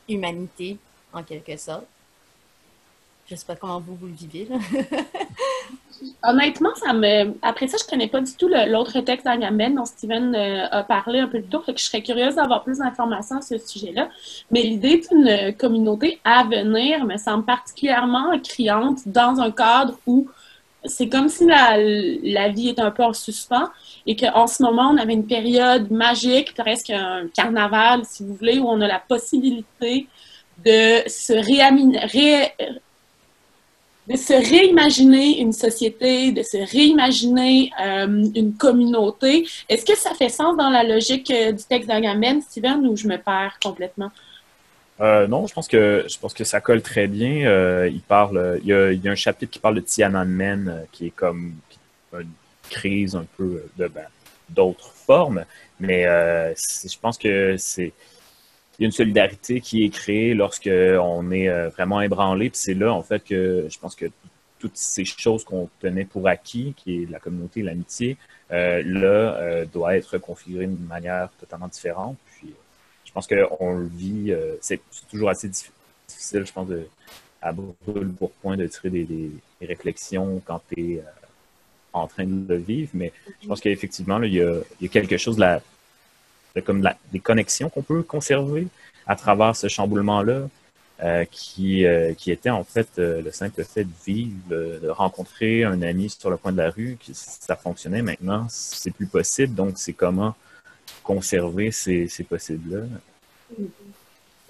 humanité, en quelque sorte. Je sais pas comment vous le vivez, là. Honnêtement, après ça, je connais pas du tout l'autre texte d'Agamben dont Steven a parlé un peu plus tôt, fait que je serais curieuse d'avoir plus d'informations à ce sujet-là. Mais l'idée d'une communauté à venir me semble particulièrement criante dans un cadre où c'est comme si la vie est un peu en suspens et qu'en ce moment, on avait une période magique, presque un carnaval, si vous voulez, où on a la possibilité de se réimaginer une société, de se réimaginer une communauté. Est-ce que ça fait sens dans la logique du texte d'Agamben, Steven, ou je me perds complètement? Non, je pense que ça colle très bien. Il y a un chapitre qui parle de Tiananmen, qui est comme une crise un peu d'autres formes, mais je pense que il y a une solidarité qui est créée lorsque on est vraiment ébranlé. Puis c'est là, en fait, que je pense que toutes ces choses qu'on tenait pour acquis, qui est la communauté, l'amitié, doit être configurée d'une manière totalement différente. Puis je pense qu'on le vit, c'est toujours assez difficile, je pense, à brûle-pourpoint de tirer des réflexions quand tu es en train de le vivre. Mais je pense qu'effectivement, là, il y a quelque chose des connexions qu'on peut conserver à travers ce chamboulement-là, qui était en fait le simple fait de vivre, de rencontrer un ami sur le coin de la rue, que ça fonctionnait. Maintenant, c'est plus possible. Donc, c'est comment conserver ces possibles-là.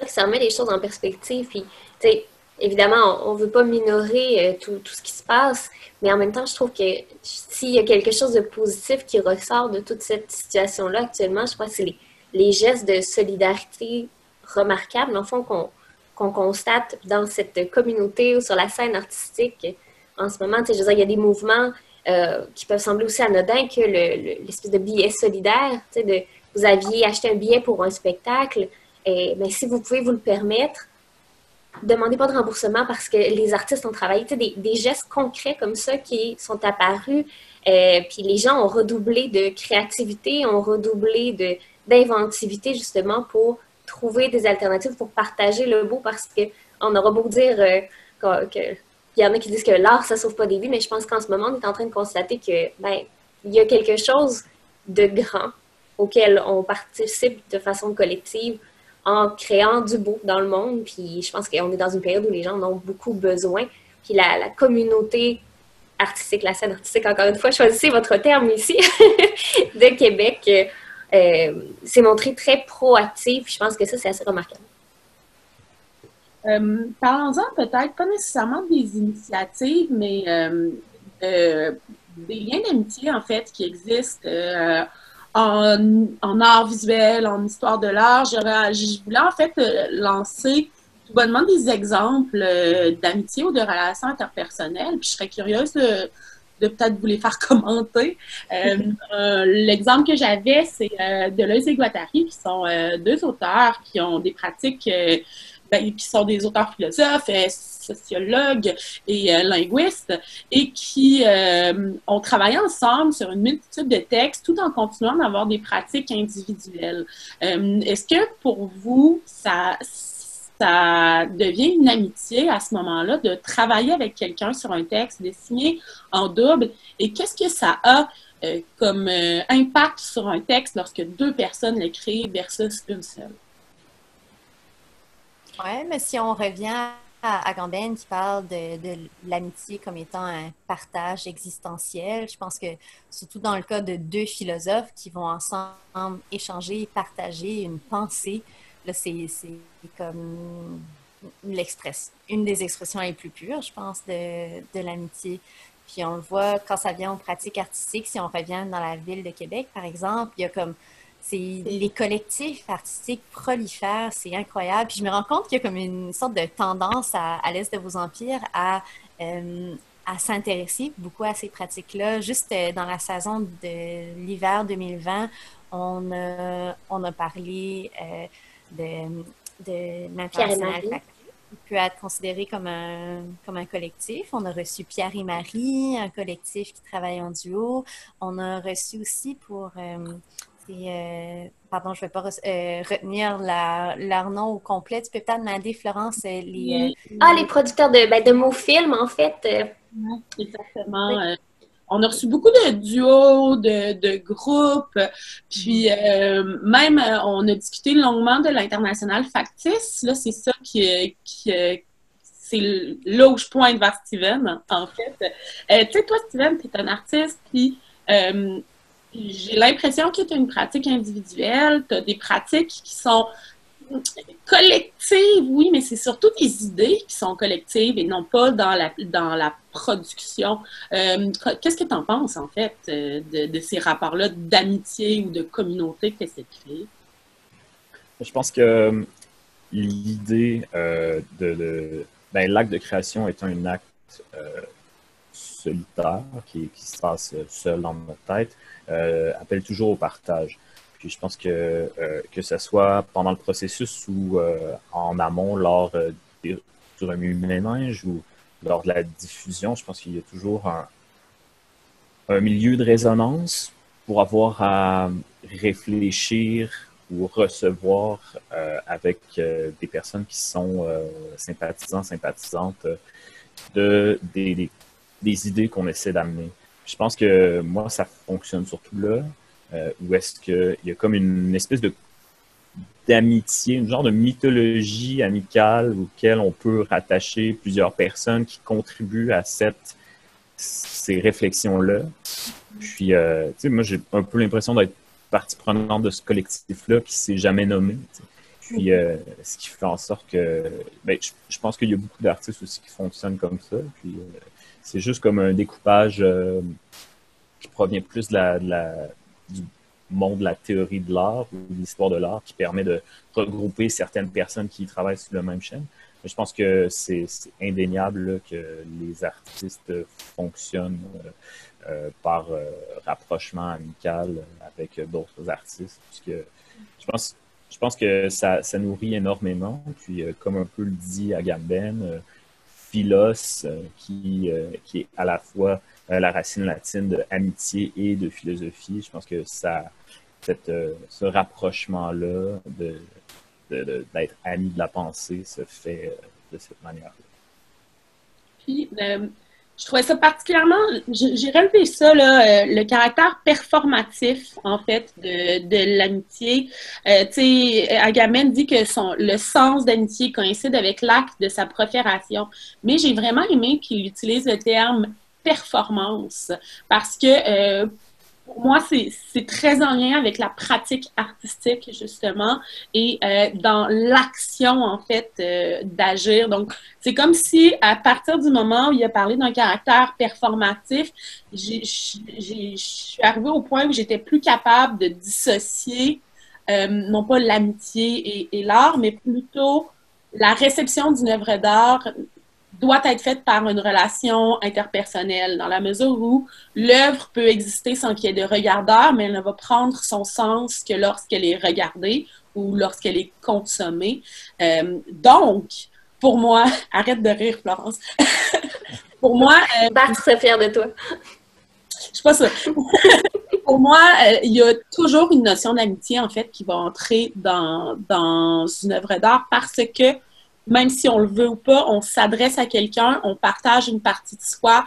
Ça remet les choses en perspective. Puis, tu sais, évidemment, on ne veut pas minorer tout ce qui se passe, mais en même temps, je trouve que s'il y a quelque chose de positif qui ressort de toute cette situation-là actuellement, je crois que c'est les gestes de solidarité remarquables, en fond, qu'on constate dans cette communauté ou sur la scène artistique en ce moment. Je veux dire, il y a des mouvements qui peuvent sembler aussi anodins que l'espèce de billet solidaire. Vous aviez acheté un billet pour un spectacle, mais si vous pouvez vous le permettre, demandez pas de remboursement parce que les artistes ont travaillé. Des gestes concrets comme ça qui sont apparus. Puis les gens ont redoublé de créativité, ont redoublé d'inventivité justement pour trouver des alternatives pour partager le beau, parce qu'on aura beau dire qu'il y en a qui disent que l'art, ça sauve pas des vies, mais je pense qu'en ce moment, on est en train de constater que, il y a quelque chose de grand auquel on participe de façon collective en créant du beau dans le monde. Puis je pense qu'on est dans une période où les gens en ont beaucoup besoin. Puis la communauté artistique, la scène artistique, encore une fois, choisissez votre terme ici, de Québec, s'est montrée très proactive. Je pense que ça, c'est assez remarquable. Parlons-en peut-être, pas nécessairement des initiatives, mais des liens d'amitié, en fait, qui existent en art visuel, en histoire de l'art. Je voulais, en fait, lancer tout bonnement des exemples d'amitié ou de relations interpersonnelles. Puis je serais curieuse de peut-être vous les faire commenter. L'exemple que j'avais, c'est Deleuze et Guattari, qui sont deux auteurs qui ont des pratiques... qui sont des auteurs philosophes, sociologues et linguistes, et qui ont travaillé ensemble sur une multitude de textes tout en continuant d'avoir des pratiques individuelles. Est-ce que pour vous, ça devient une amitié à ce moment-là de travailler avec quelqu'un sur un texte, de signer en double, et qu'est-ce que ça a comme impact sur un texte lorsque deux personnes l'écrivent versus une seule? Oui, mais si on revient à Agamben qui parle de l'amitié comme étant un partage existentiel, je pense que surtout dans le cas de deux philosophes qui vont ensemble échanger, partager une pensée, là c'est comme une des expressions les plus pures, je pense, de l'amitié. Puis on le voit quand ça vient aux pratiques artistiques, si on revient dans la ville de Québec, par exemple, il y a comme les collectifs artistiques prolifèrent, c'est incroyable. Puis je me rends compte qu'il y a comme une sorte de tendance à l'Est de vos empires à s'intéresser beaucoup à ces pratiques-là. Juste dans la saison de l'hiver 2020, on a parlé de l'International qui peut être considéré comme un collectif. On a reçu Pierre et Marie, un collectif qui travaille en duo. On a reçu aussi pour... pardon, je ne vais pas retenir leur nom au complet. Tu peux peut-être demander, Florence, les producteurs de mots films, en fait. Exactement. Oui. On a reçu beaucoup de duos, de groupes, puis même on a discuté longuement de l'International factice. Là, c'est ça qui c'est là où je pointe vers Steven, en fait. Tu sais, toi, Steven, tu es un artiste, puis j'ai l'impression que tu as une pratique individuelle, tu as des pratiques qui sont collectives, oui, mais c'est surtout des idées qui sont collectives et non pas dans la production. Qu'est-ce que tu en penses, en fait, de ces rapports-là d'amitié ou de communauté que c'est créé? Je pense que l'idée l'acte de création est un acte solitaire qui se passe seul dans notre tête, appelle toujours au partage. Puis je pense que ce soit pendant le processus ou en amont, lors du remue-ménage ou lors de la diffusion, je pense qu'il y a toujours un milieu de résonance pour avoir à réfléchir ou recevoir avec des personnes qui sont sympathisants, sympathisantes des idées qu'on essaie d'amener. Je pense que moi, ça fonctionne surtout là, où est-ce qu'il y a comme une espèce d'amitié, une genre de mythologie amicale auquel on peut rattacher plusieurs personnes qui contribuent à ces réflexions-là. Puis, tu sais, moi, j'ai un peu l'impression d'être partie prenante de ce collectif-là qui ne s'est jamais nommé. T'sais. Puis, ce qui fait en sorte que... je pense qu'il y a beaucoup d'artistes aussi qui fonctionnent comme ça. Puis, c'est juste comme un découpage qui provient plus du monde de la théorie de l'art ou de l'histoire de l'art qui permet de regrouper certaines personnes qui travaillent sur la même chaîne. Mais je pense que c'est indéniable là, que les artistes fonctionnent par rapprochement amical avec d'autres artistes. Puisque je pense que ça nourrit énormément. Puis, comme un peu le dit Agamben, philos, qui est à la fois la racine latine de amitié et de philosophie. Je pense que ce rapprochement-là de d'être ami de la pensée se fait de cette manière-là. Puis, je trouvais ça particulièrement, j'ai relevé ça, là, le caractère performatif, en fait, de l'amitié. Tu sais, Agamben dit que le sens d'amitié coïncide avec l'acte de sa profération. Mais j'ai vraiment aimé qu'il utilise le terme performance parce que pour moi, c'est très en lien avec la pratique artistique, justement, et dans l'action, en fait, d'agir. Donc, c'est comme si, à partir du moment où il a parlé d'un caractère performatif, je suis arrivée au point où j'étais plus capable de dissocier, non pas l'amitié et l'art, mais plutôt la réception d'une œuvre d'art doit être faite par une relation interpersonnelle, dans la mesure où l'œuvre peut exister sans qu'il y ait de regardeur, mais elle ne va prendre son sens que lorsqu'elle est regardée ou lorsqu'elle est consommée. Donc, pour moi, arrête de rire, Florence. Pour moi... Bart serait fier de toi. Je sais pas ça. Pour moi, il y a toujours une notion d'amitié, en fait, qui va entrer dans une œuvre d'art parce que même si on le veut ou pas, on s'adresse à quelqu'un, on partage une partie de soi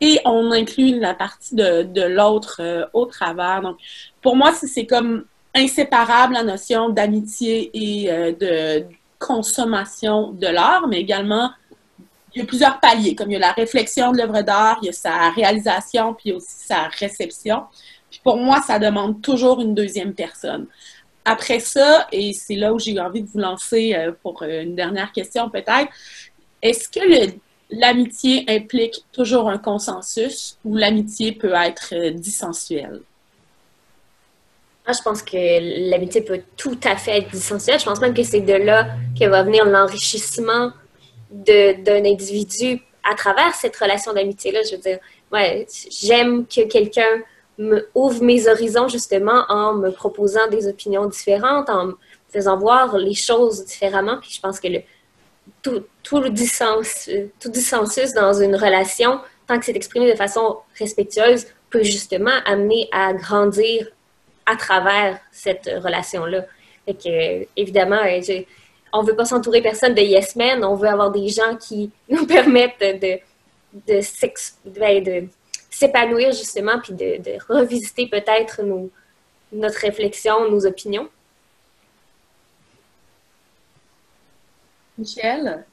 et on inclut la partie de l'autre au travers. Donc, pour moi, c'est comme inséparable la notion d'amitié et de consommation de l'art, mais également, il y a plusieurs paliers, comme il y a la réflexion de l'œuvre d'art, il y a sa réalisation, puis aussi sa réception. Puis pour moi, ça demande toujours une deuxième personne. Après ça, et c'est là où j'ai eu envie de vous lancer pour une dernière question peut-être, est-ce que l'amitié implique toujours un consensus ou l'amitié peut être dissensuelle? Je pense que l'amitié peut tout à fait être dissensuelle. Je pense même que c'est de là que va venir l'enrichissement d'un individu à travers cette relation d'amitié-là. Je veux dire, ouais, j'aime que quelqu'un me ouvre mes horizons justement en me proposant des opinions différentes, en me faisant voir les choses différemment. Puis je pense que tout dissensus dans une relation, tant que c'est exprimé de façon respectueuse, peut justement amener à grandir à travers cette relation-là. Fait que, évidemment, on ne veut pas s'entourer personne de yes men, on veut avoir des gens qui nous permettent de s'épanouir justement, puis de revisiter peut-être notre réflexion, nos opinions. Michel?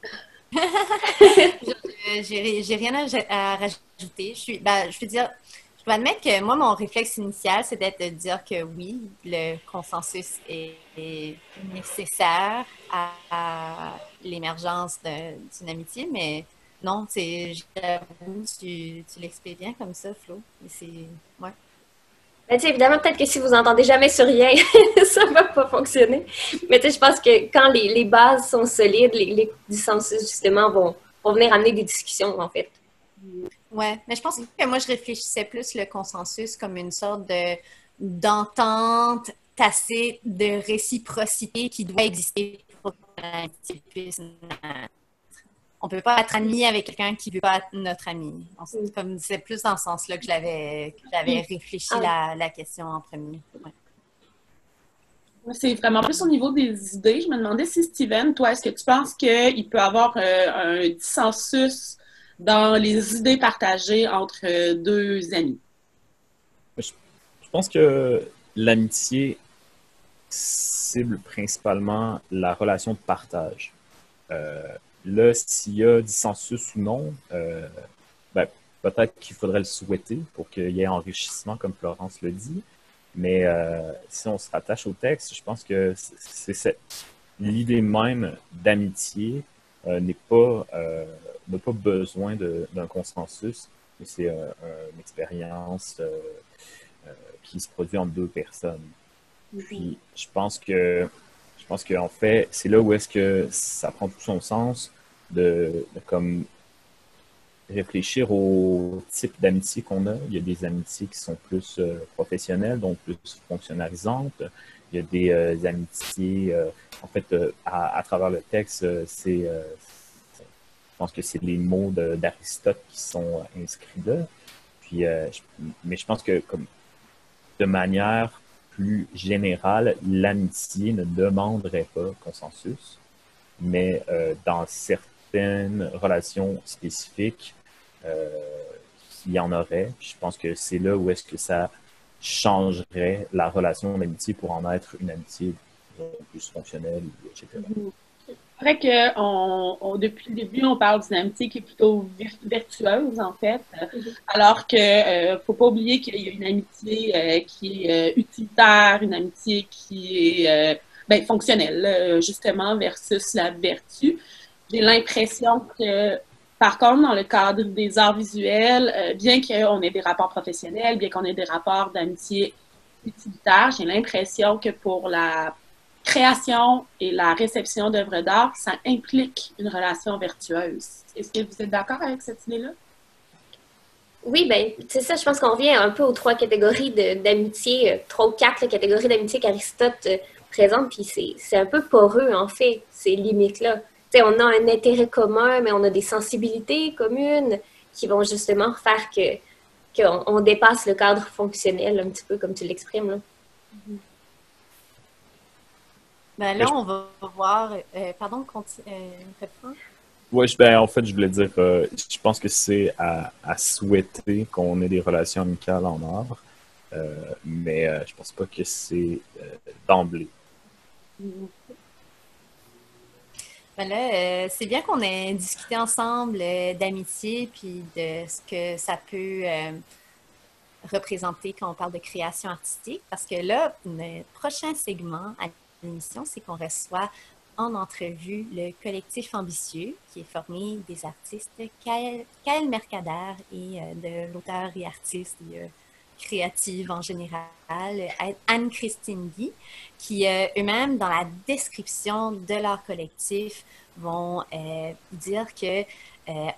J'ai rien à rajouter. Je veux dire, je dois admettre que moi, mon réflexe initial, c'était de dire que oui, le consensus est nécessaire à l'émergence d'une amitié, mais non, j'avoue, tu l'expliques bien comme ça, Flo. Ouais. Ben, évidemment, peut-être que si vous n'entendez jamais sur rien, ça ne va pas fonctionner. Mais je pense que quand les bases sont solides, les dissensus, justement, vont venir amener des discussions, en fait. Ouais, mais je pense que moi, je réfléchissais plus le consensus comme une sorte d'entente tacite, de réciprocité qui doit exister pour que l'amitié puisse naître. On ne peut pas être ami avec quelqu'un qui ne veut pas être notre ami. C'est plus dans ce sens-là que j'avais réfléchi la question en premier. Ouais. C'est vraiment plus au niveau des idées. Je me demandais si, Steven, toi, est-ce que tu penses qu'il peut y avoir un dissensus dans les idées partagées entre deux amis? Je pense que l'amitié cible principalement la relation de partage. Là, s'il y a dissensus ou non, peut-être qu'il faudrait le souhaiter pour qu'il y ait enrichissement, comme Florence le dit. Mais si on se rattache au texte, je pense que l'idée même d'amitié n'a pas besoin d'un consensus, mais c'est une expérience qui se produit entre deux personnes. Puis, je pense qu'en fait, c'est là où est-ce que ça prend tout son sens de comme réfléchir au type d'amitié qu'on a. Il y a des amitiés qui sont plus professionnelles, donc plus fonctionnalisantes. Il y a des amitiés, en fait, à travers le texte, je pense que c'est les mots d'Aristote qui sont inscrits là. Puis, mais je pense que comme de manière plus général, l'amitié ne demanderait pas consensus, mais dans certaines relations spécifiques, il y en aurait. Je pense que c'est là où est-ce que ça changerait la relation d'amitié pour en être une amitié plus fonctionnelle, etc. C'est vrai que depuis le début, on parle d'une amitié qui est plutôt vertueuse, en fait, alors que faut pas oublier qu'il y a une amitié qui est utilitaire, une amitié qui est fonctionnelle, justement, versus la vertu. J'ai l'impression que, par contre, dans le cadre des arts visuels, bien qu'on ait des rapports professionnels, bien qu'on ait des rapports d'amitié utilitaires, j'ai l'impression que pour la création et la réception d'œuvres d'art, ça implique une relation vertueuse. Est-ce que vous êtes d'accord avec cette idée-là? Oui, ben c'est ça, je pense qu'on vient un peu aux trois catégories d'amitié, trois ou quatre catégories d'amitié qu'Aristote présente, puis c'est un peu poreux, en fait, ces limites-là. T'sais, on a un intérêt commun, mais on a des sensibilités communes qui vont justement faire qu'on dépasse le cadre fonctionnel, un petit peu comme tu l'exprimes, là. Ben là, on va voir... pardon, reprends. Oui, en fait, je voulais dire, je pense que c'est à souhaiter qu'on ait des relations amicales en art, mais je pense pas que c'est d'emblée. Ben là, c'est bien qu'on ait discuté ensemble d'amitié puis de ce que ça peut représenter quand on parle de création artistique, parce que là, le prochain segment à l'émission, c'est qu'on reçoit en entrevue le collectif Ambitieux, qui est formé des artistes Kaël Mercader et de l'auteur et artiste et créative en général, Anne-Christine Guy, qui eux-mêmes, dans la description de leur collectif, vont dire que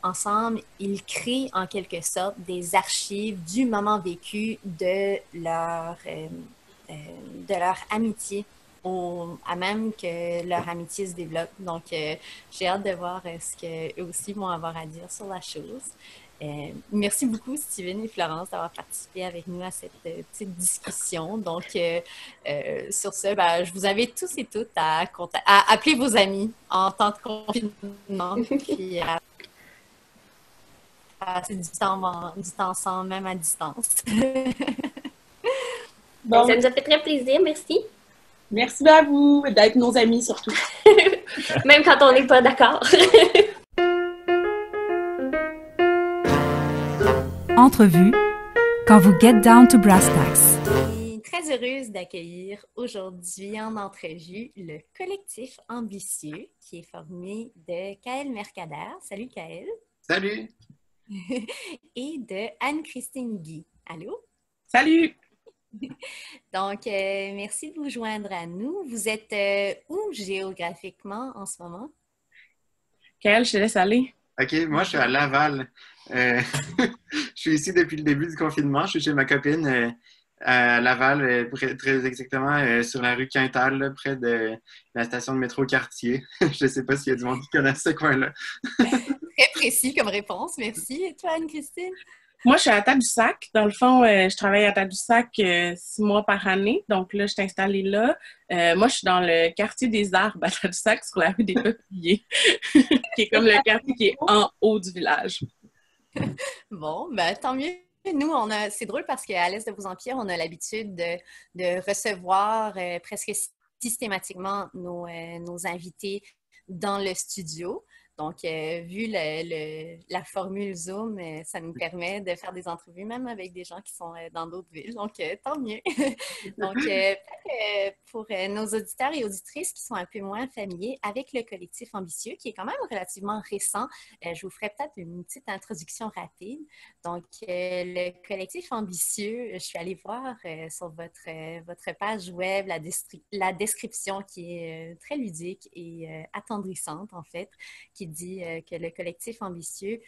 ensemble, ils créent en quelque sorte des archives du moment vécu de leur amitié, à même que leur amitié se développe. Donc, j'ai hâte de voir ce qu'eux aussi vont avoir à dire sur la chose. Merci beaucoup, Steven et Florence, d'avoir participé avec nous à cette petite discussion. Donc, sur ce, je vous invite tous et toutes à appeler vos amis en temps de confinement, puis à passer du temps ensemble, même à distance. Bon. Ça nous a fait très plaisir, merci. Merci à vous d'être nos amis surtout. Même quand on n'est pas d'accord. Entrevue, quand vous get down to brass tacks. Je suis très heureuse d'accueillir aujourd'hui en entrevue le collectif Ambitieux, qui est formé de Kaël Mercader. Salut Kaël. Salut. Et de Anne-Christine Guy. Allô? Salut. Donc, merci de vous joindre à nous. Vous êtes où géographiquement en ce moment? Kaël, je te laisse aller. OK, moi, je suis à Laval. Je suis ici depuis le début du confinement. Je suis chez ma copine à Laval, très exactement sur la rue Quintal, là, près de la station de métro Cartier. Je ne sais pas s'il y a du monde qui connaît ce coin-là. Très précis comme réponse, merci. Et toi, Anne-Christine? Moi, je suis à Tadoussac. Dans le fond, je travaille à Tadoussac 6 mois par année. Donc là, je suis installée là. Moi, je suis dans le quartier des Arbres à Tadoussac, sur la rue des Peupliers, qui est comme le quartier qui est en haut du village. Bon, ben tant mieux. Nous, c'est drôle parce qu'à l'Est de Vaux-en-Pierre, on a l'habitude de recevoir presque systématiquement nos invités dans le studio. Donc, vu la formule Zoom, ça nous permet de faire des entrevues même avec des gens qui sont dans d'autres villes. Donc, tant mieux. Donc, pour nos auditeurs et auditrices qui sont un peu moins familiers avec le collectif Ambitieux, qui est quand même relativement récent, je vous ferai peut-être une petite introduction rapide. Donc, le collectif Ambitieux, je suis allée voir sur votre page web la description qui est très ludique et attendrissante, en fait, qui dit que le collectif Ambitieux,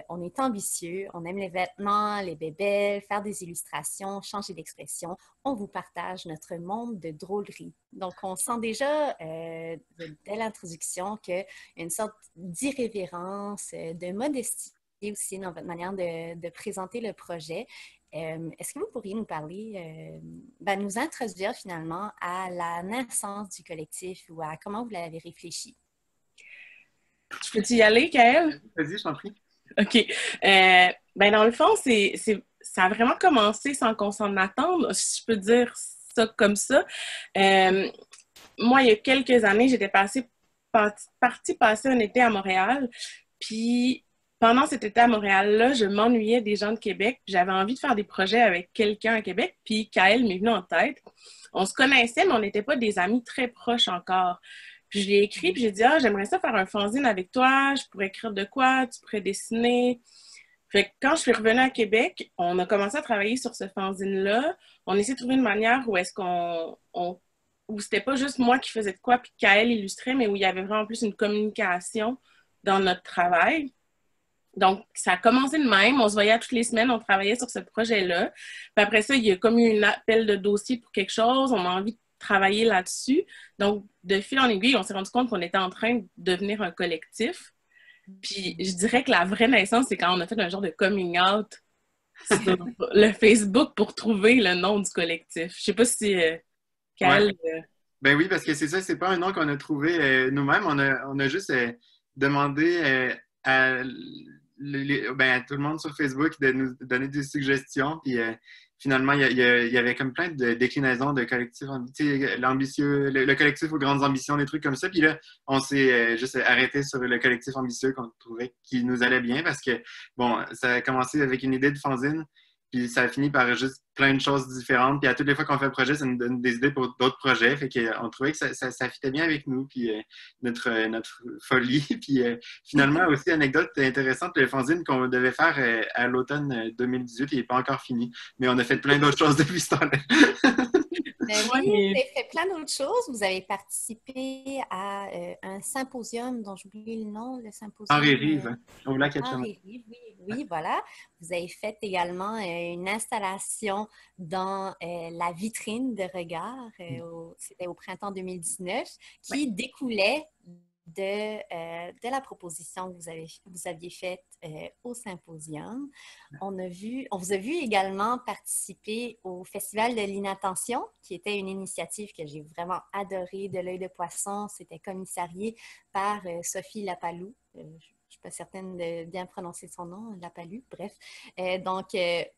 on est ambitieux, on aime les vêtements, les bébelles, faire des illustrations, changer d'expression. On vous partage notre monde de drôlerie. Donc, on sent déjà dès l'introduction qu'il y a une sorte d'irrévérence, de modestie aussi dans votre manière de présenter le projet. Est-ce que vous pourriez nous parler, nous introduire finalement à la naissance du collectif ou à comment vous l'avez réfléchi? Je peux-tu y aller, Kaëlle? Vas-y, je t'en prie. OK. Dans le fond, ça a vraiment commencé sans qu'on s'en attende, si je peux dire ça comme ça. Moi, il y a quelques années, j'étais partie passer un été à Montréal. Puis, pendant cet été à Montréal-là, je m'ennuyais des gens de Québec. J'avais envie de faire des projets avec quelqu'un à Québec. Puis, Kaëlle m'est venue en tête. On se connaissait, mais on n'était pas des amis très proches encore. Puis, je lui ai écrit, puis j'ai dit « Ah, j'aimerais ça faire un fanzine avec toi. Je pourrais écrire de quoi? Tu pourrais dessiner. » Fait que quand je suis revenue à Québec, on a commencé à travailler sur ce fanzine-là. On essayait de trouver une manière où est-ce où c'était pas juste moi qui faisais de quoi puis Kaëlle illustrait, mais où il y avait vraiment plus une communication dans notre travail. Donc, ça a commencé de même. On se voyait toutes les semaines, on travaillait sur ce projet-là. Puis après ça, il y a comme eu un appel de dossier pour quelque chose. On a envie de travailler là-dessus. Donc, de fil en aiguille, on s'est rendu compte qu'on était en train de devenir un collectif. Puis, je dirais que la vraie naissance, c'est quand on a fait un genre de coming out sur le Facebook pour trouver le nom du collectif. Je sais pas si Kaëlle... Ben oui, parce que c'est ça, c'est pas un nom qu'on a trouvé nous-mêmes. On a juste demandé à tout le monde sur Facebook de nous donner des suggestions. Puis finalement, il y avait comme plein de déclinaisons de collectifs, l'ambitieux, le collectif aux grandes ambitions, des trucs comme ça. Puis là, on s'est juste arrêté sur le collectif ambitieux qu'on trouvait qui nous allait bien parce que, bon, ça a commencé avec une idée de fanzine. Puis ça a fini par juste plein de choses différentes. Puis à toutes les fois qu'on fait un projet, ça nous donne des idées pour d'autres projets. Fait qu'on trouvait que ça fitait bien avec nous, puis notre folie. Puis finalement, aussi, anecdote intéressante, le fanzine qu'on devait faire à l'automne 2018, il n'est pas encore fini. Mais on a fait plein d'autres choses depuis ce temps-là. Oui, vous avez fait plein d'autres choses. Vous avez participé à un symposium dont j'oublie le nom, le symposium. Henri Rive, au lac Henri Rive, oui, voilà. Vous avez fait également une installation dans la vitrine de regard, c'était au printemps 2019, qui découlait de la proposition que vous aviez faite au symposium. On vous a vu également participer au Festival de l'Inattention, qui était une initiative que j'ai vraiment adorée, de l'œil de poisson. C'était commissarié par Sophie Lapalou. Je ne suis pas certaine de bien prononcer son nom, Lapalou, bref.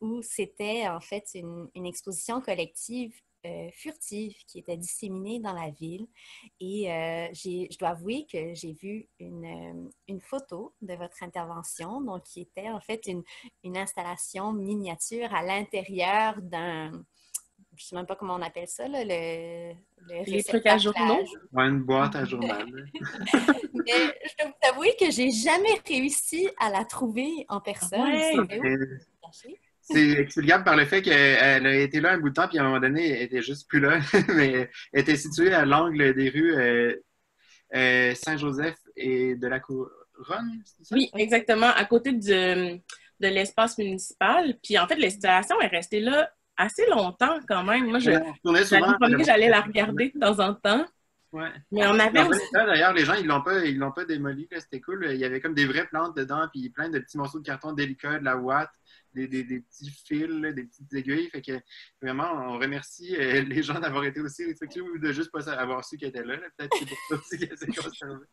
Où c'était en fait une exposition collective furtive qui était disséminée dans la ville. Et je dois avouer que j'ai vu une photo de votre intervention, donc qui était en fait une installation miniature à l'intérieur d'un... Je ne sais même pas comment on appelle ça, là, les trucs à journaux. Ouais, une boîte à journal. Mais je dois vous avouer que j'ai jamais réussi à la trouver en personne. Ouais. C'est explicable par le fait qu'elle a été là un bout de temps, puis à un moment donné, elle était juste plus là. Mais elle était située à l'angle des rues Saint-Joseph et de la Couronne, c'est ça? Oui, exactement, à côté de l'espace municipal. Puis en fait, l'installation est restée là assez longtemps quand même. Moi, j'allais la regarder de temps en temps. Ouais. Mais on avait aussi... D'ailleurs, les gens, ils l'ont pas démoli. C'était cool. Il y avait comme des vraies plantes dedans, puis plein de petits morceaux de carton délicats, de la ouate, des petits fils, là, des petites aiguilles. Fait que vraiment, on remercie les gens d'avoir été aussi respectueux ou de juste pas avoir su qu'elle était là. Peut-être que c'est pour ça aussi qu'elle s'est conservée.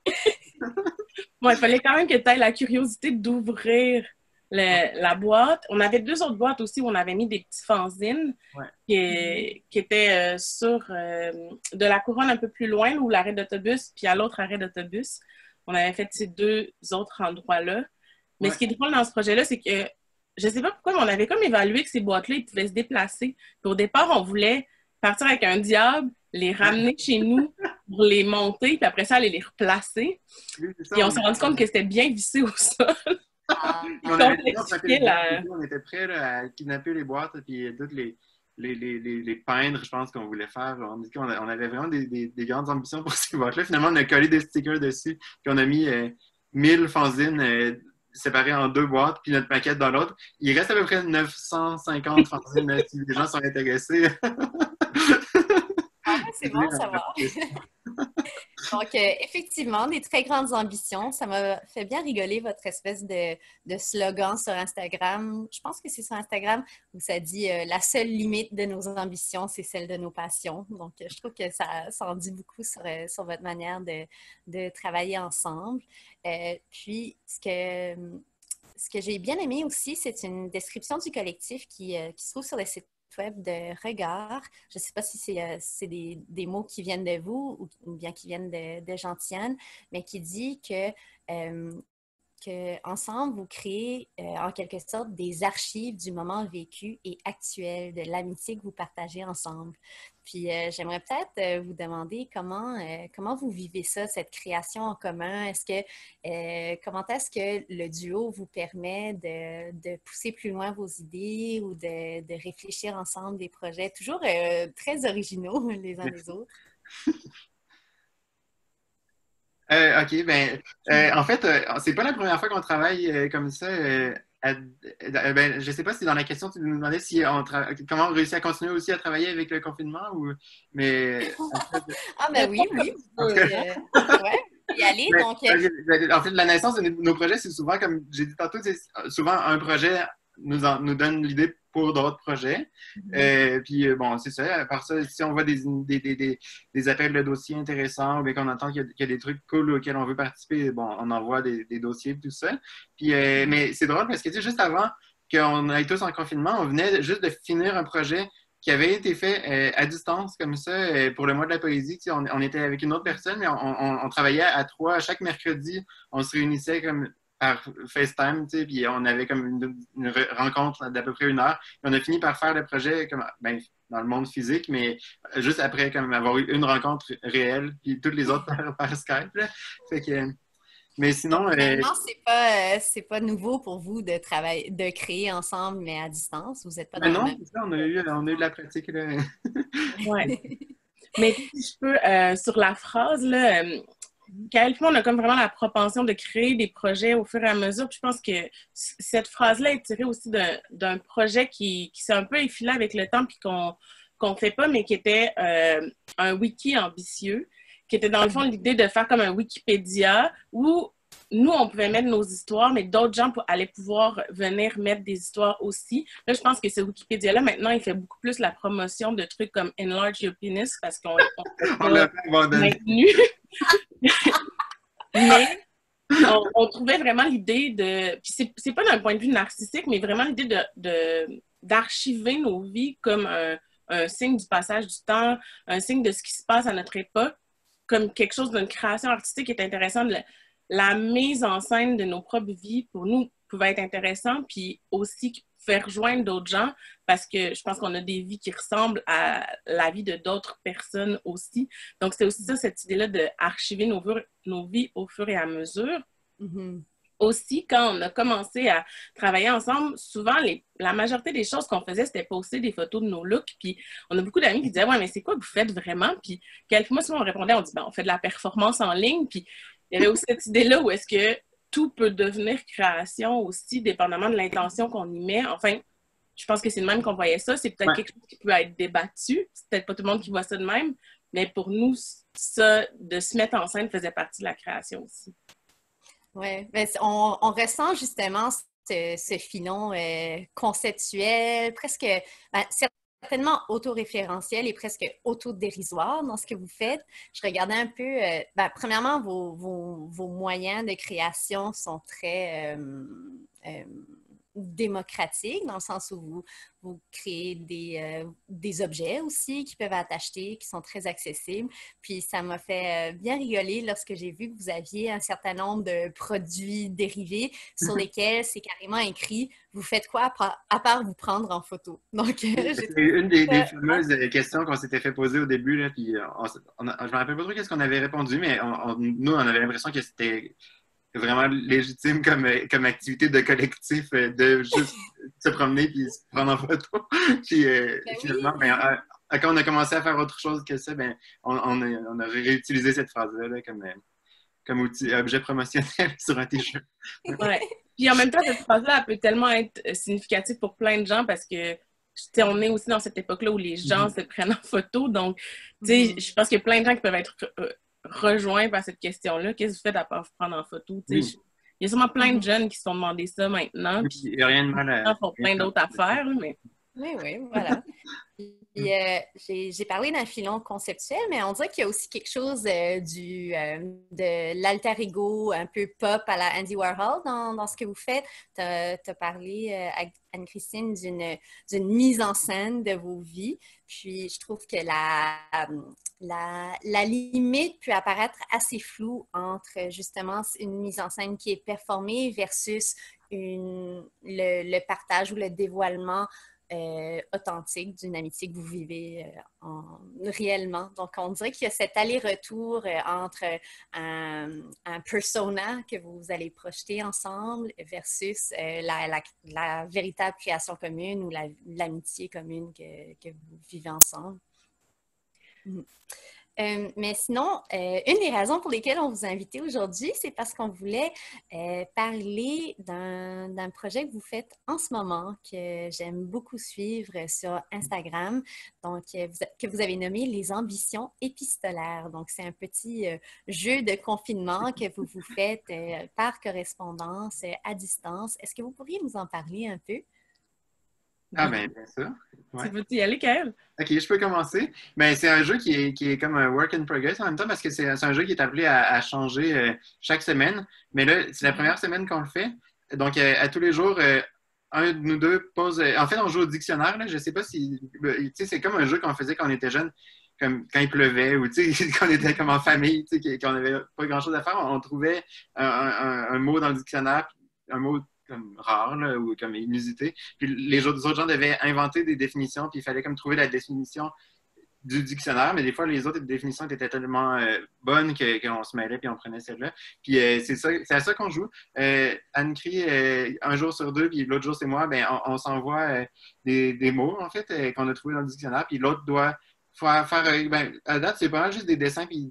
Bon, il fallait quand même que tu aies la curiosité d'ouvrir la boîte. On avait 2 autres boîtes aussi où on avait mis des petits fanzines qui étaient sur de la Couronne un peu plus loin, où l'arrêt d'autobus, puis à l'autre arrêt d'autobus. On avait fait ces 2 autres endroits-là. Mais ce qui est drôle dans ce projet-là, c'est que je sais pas pourquoi, mais on avait comme évalué que ces boîtes-là, ils pouvaient se déplacer. Puis au départ, on voulait partir avec un diable, les ramener chez nous pour les monter, puis après ça, aller les replacer. Oui, ça, puis on s'est rendu compte que c'était bien vissé au sol. On était prêts là, à kidnapper les boîtes et toutes les peindre, je pense qu'on voulait faire. On avait vraiment des grandes ambitions pour ces boîtes-là. Finalement, on a collé des stickers dessus, puis on a mis 1000 fanzines séparées en 2 boîtes, puis notre maquette dans l'autre. Il reste à peu près 950 fanzines si les gens sont intéressés. C'est bon à savoir. Donc, effectivement, des très grandes ambitions. Ça m'a fait bien rigoler votre espèce de slogan sur Instagram. Je pense que c'est sur Instagram où ça dit la seule limite de nos ambitions, c'est celle de nos passions. Donc, je trouve que ça en dit beaucoup sur votre manière de travailler ensemble. Puis, ce que j'ai bien aimé aussi, c'est une description du collectif qui se trouve sur le site web de Regard. Je ne sais pas si c'est des mots qui viennent de vous ou bien qui viennent de Gentiane, mais qui dit que ensemble, vous créez en quelque sorte des archives du moment vécu et actuel, de l'amitié que vous partagez ensemble. Puis j'aimerais peut-être vous demander comment vous vivez ça, cette création en commun. Comment est-ce que le duo vous permet de pousser plus loin vos idées ou de réfléchir ensemble des projets toujours très originaux les uns les autres? OK, en fait, c'est pas la première fois qu'on travaille comme ça. Je sais pas si dans la question, tu nous demandais si comment on réussit à continuer aussi à travailler avec le confinement mais... Ah, ben oui. Ouais, y aller, donc... En fait, la naissance de nos projets, c'est souvent, comme j'ai dit tantôt, c'est souvent un projet nous donne l'idée pour d'autres projets. Puis, bon, c'est ça. À part ça, si on voit des appels de dossiers intéressants ou bien qu'on entend qu'il y a des trucs cool auxquels on veut participer, bon, on envoie des dossiers et tout ça. Puis, mais c'est drôle parce que, tu sais, juste avant qu'on aille tous en confinement, on venait juste de finir un projet qui avait été fait à distance, comme ça, pour le mois de la poésie. Tu sais, on était avec une autre personne, mais on travaillait à 3. Chaque mercredi, on se réunissait comme par FaceTime, tu sais, puis on avait comme une rencontre d'à peu près 1 heure. Puis on a fini par faire le projet comme, dans le monde physique, mais juste après comme avoir eu une rencontre réelle, puis toutes les autres par Skype. Là. Fait que, mais sinon... Finalement, c'est pas nouveau pour vous de créer ensemble, mais à distance. Vous n'êtes pas dans non, le même... c'est ça, on a eu de la pratique. Là. Ouais. Mais si je peux, sur la phrase, là... Gaëlle, on a comme vraiment la propension de créer des projets au fur et à mesure. Puis je pense que cette phrase-là est tirée aussi d'un projet qui s'est un peu effilé avec le temps puis qu'on fait pas, mais qui était un wiki ambitieux, qui était dans le fond l'idée de faire comme un Wikipédia où nous, on pouvait mettre nos histoires, mais d'autres gens allaient pouvoir venir mettre des histoires aussi. Là, je pense que ce Wikipédia-là, maintenant, il fait beaucoup plus la promotion de trucs comme Enlarge Your Penis parce qu'on l'a maintenu. Mais on trouvait vraiment l'idée de... Puis c'est pas d'un point de vue narcissique, mais vraiment l'idée d'archiver nos vies comme un signe du passage du temps, un signe de ce qui se passe à notre époque, comme quelque chose d'une création artistique qui est intéressante. La mise en scène de nos propres vies, pour nous, pouvait être intéressant, puis aussi faire rejoindre d'autres gens, parce que je pense qu'on a des vies qui ressemblent à la vie de d'autres personnes aussi. Donc, c'est aussi ça, cette idée-là d'archiver nos vies au fur et à mesure. Aussi, quand on a commencé à travailler ensemble, souvent, la majorité des choses qu'on faisait, c'était poster des photos de nos looks, puis on a beaucoup d'amis qui disaient « Ouais, mais c'est quoi que vous faites vraiment? » Puis quelquefois, souvent, on répondait, on dit « On fait de la performance en ligne. » Puis il y avait aussi cette idée-là où est-ce que tout peut devenir création aussi, dépendamment de l'intention qu'on y met. Enfin, je pense que c'est de même qu'on voyait ça. C'est peut-être quelque chose qui peut être débattu. C'est peut-être pas tout le monde qui voit ça de même. Mais pour nous, ça, de se mettre en scène faisait partie de la création aussi. Oui, on ressent justement ce filon conceptuel, presque... certainement autoréférentiel et presque autodérisoire dans ce que vous faites. Je regardais un peu, premièrement, vos moyens de création sont très démocratiques, dans le sens où vous créez des objets aussi qui peuvent être achetés, qui sont très accessibles. Puis ça m'a fait bien rigoler lorsque j'ai vu que vous aviez un certain nombre de produits dérivés sur lesquels c'est carrément écrit « Vous faites quoi à part vous prendre en photo? » Donc, c'est une des fameuses questions qu'on s'était fait poser au début. Là, puis je ne me rappelle pas trop qu'est-ce qu'on avait répondu, mais nous, on avait l'impression que c'était vraiment légitime comme activité de collectif de juste se promener puis se prendre en photo. Puis finalement, quand on a commencé à faire autre chose que ça, on a réutilisé cette phrase-là là, comme outil, objet promotionnel sur un t-shirt. Ouais. Puis en même temps, cette phrase-là, elle peut tellement être significative pour plein de gens parce que on est aussi dans cette époque-là où les gens se prennent en photo. Donc, je pense qu'il y a plein de gens qui peuvent être rejoints par cette question-là. Qu'est-ce que vous faites à part vous prendre en photo? Il y a sûrement plein de jeunes qui se sont demandé ça maintenant. Puis, il n'y a rien de mal à... Ils font plein d'autres affaires, mais... Oui, voilà. Puis, j'ai parlé d'un filon conceptuel, mais on dirait qu'il y a aussi quelque chose de l'alter ego un peu pop à la Andy Warhol dans ce que vous faites. Tu as parlé, Anne-Christine, d'une mise en scène de vos vies. Puis, je trouve que la limite peut apparaître assez floue entre, justement, une mise en scène qui est performée versus le partage ou le dévoilement authentique d'une amitié que vous vivez réellement. Donc, on dirait qu'il y a cet aller-retour entre un persona que vous allez projeter ensemble versus la véritable création commune ou l'amitié commune que vous vivez ensemble. Mais sinon, une des raisons pour lesquelles on vous a invité aujourd'hui, c'est parce qu'on voulait parler d'un projet que vous faites en ce moment, que j'aime beaucoup suivre sur Instagram, donc que vous avez nommé les ambitions épistolaires. Donc, c'est un petit jeu de confinement que vous faites par correspondance, à distance. Est-ce que vous pourriez nous en parler un peu? Ah, bien sûr. Ouais. Tu veux y aller, Kaël? OK, je peux commencer. Ben, c'est un jeu qui est comme un work in progress en même temps parce que c'est un jeu qui est appelé à changer chaque semaine. Mais là, c'est la première semaine qu'on le fait. Donc, à tous les jours, un de nous deux pose... En fait, on joue au dictionnaire. Là. Je sais pas si... Tu sais, c'est comme un jeu qu'on faisait quand on était jeune, comme quand il pleuvait ou tu sais, quand on était comme en famille, tu sais, qu'on n'avait pas grand-chose à faire. On trouvait un mot dans le dictionnaire, un mot comme rare là, ou comme inusité. Puis les autres gens devaient inventer des définitions, puis il fallait comme trouver la définition du dictionnaire, mais des fois, les autres définitions étaient tellement bonnes qu'on se mêlait puis on prenait celle-là. Puis c'est à ça qu'on joue. Anne-Crie, un jour sur deux, puis l'autre jour, c'est moi, ben, on s'envoie des mots, en fait, qu'on a trouvés dans le dictionnaire, puis l'autre doit faire ben, à date, c'est pas mal juste des dessins puis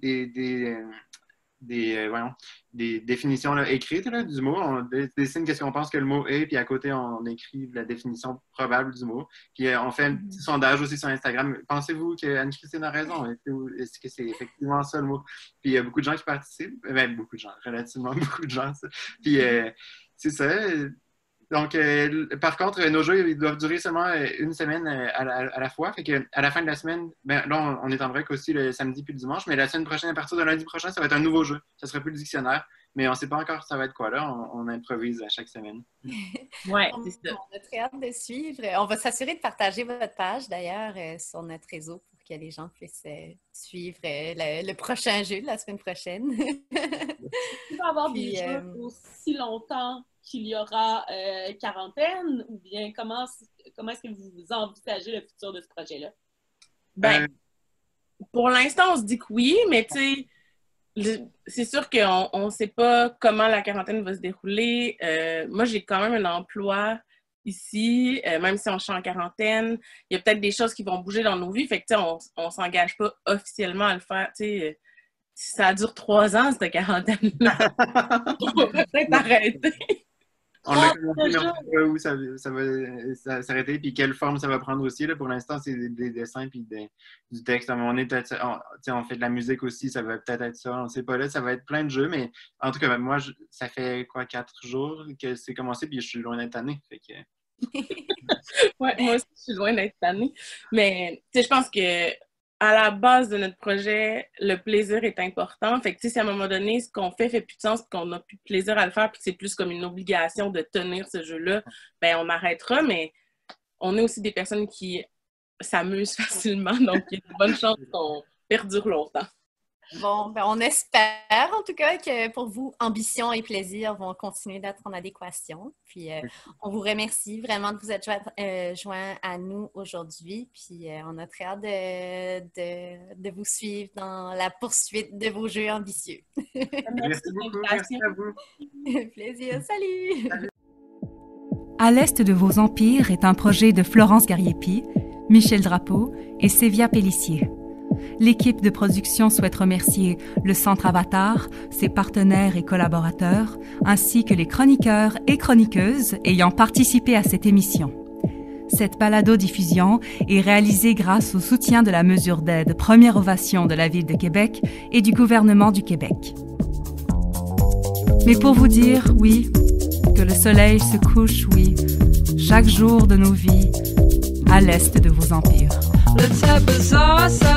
des définitions là, écrites là, du mot. On dessine qu'est-ce qu'on pense que le mot est, puis à côté, on écrit la définition probable du mot. Puis on fait un petit sondage aussi sur Instagram. Pensez-vous que Anne-Christine a raison? Est-ce que c'est effectivement ça le mot? Puis il y a beaucoup de gens qui participent. Ben, beaucoup de gens, relativement beaucoup de gens. Ça. Puis c'est ça. Donc, par contre, nos jeux, ils doivent durer seulement une semaine à la fois. Fait que à la fin de la semaine, ben, là, on est en break aussi le samedi puis le dimanche, mais la semaine prochaine, à partir de lundi prochain, ça va être un nouveau jeu. Ça sera plus le dictionnaire, mais on ne sait pas encore ça va être quoi là. On improvise à chaque semaine. Oui, c'est ça. On a très hâte de suivre. On va s'assurer de partager votre page, d'ailleurs, sur notre réseau pour que les gens puissent suivre le prochain jeu de la semaine prochaine. Il va y avoir des jeux aussi longtemps qu'il y aura quarantaine, ou bien comment est-ce que vous envisagez le futur de ce projet-là? Ben, pour l'instant, on se dit que oui, mais tu sais, c'est sûr qu'on ne sait pas comment la quarantaine va se dérouler. Moi, j'ai quand même un emploi ici, même si on est en quarantaine. Il y a peut-être des choses qui vont bouger dans nos vies, fait que tu sais, on ne s'engage pas officiellement à le faire, tu sais. Ça dure 3 ans, cette quarantaine-là. On va peut-être arrêter. On a commencé, mais où ça va s'arrêter, puis quelle forme ça va prendre aussi. Là. Pour l'instant, c'est des dessins puis du texte. À un moment donné, on fait de la musique aussi, ça va peut-être être ça. On ne sait pas là, ça va être plein de jeux, mais en tout cas, moi, ça fait 4 jours que c'est commencé, puis je suis loin d'être tanné. Fait que... Ouais, moi aussi, je suis loin d'être tannée. Mais je pense que à la base de notre projet, le plaisir est important. Fait que, si à un moment donné, ce qu'on fait plus de sens, qu'on n'a plus de plaisir à le faire, puis que c'est plus comme une obligation de tenir ce jeu-là, ben on arrêtera, mais on est aussi des personnes qui s'amusent facilement, donc il y a de bonnes chances qu'on perdure longtemps. Bon, ben on espère en tout cas que pour vous, ambition et plaisir vont continuer d'être en adéquation. Puis on vous remercie vraiment de vous être joint à nous aujourd'hui. Puis on a très hâte de vous suivre dans la poursuite de vos jeux ambitieux. Merci beaucoup. Merci à vous. Plaisir. Salut! À l'Est de vos empires est un projet de Florence Gariepi, Michel Drapeau et Sévia Pellissier. L'équipe de production souhaite remercier le Centre Avatar, ses partenaires et collaborateurs, ainsi que les chroniqueurs et chroniqueuses ayant participé à cette émission. Cette balado-diffusion est réalisée grâce au soutien de la mesure d'aide Première Ovation de la Ville de Québec et du gouvernement du Québec. Mais pour vous dire, oui, que le soleil se couche, oui, chaque jour de nos vies, à l'est de vos empires. Let's have a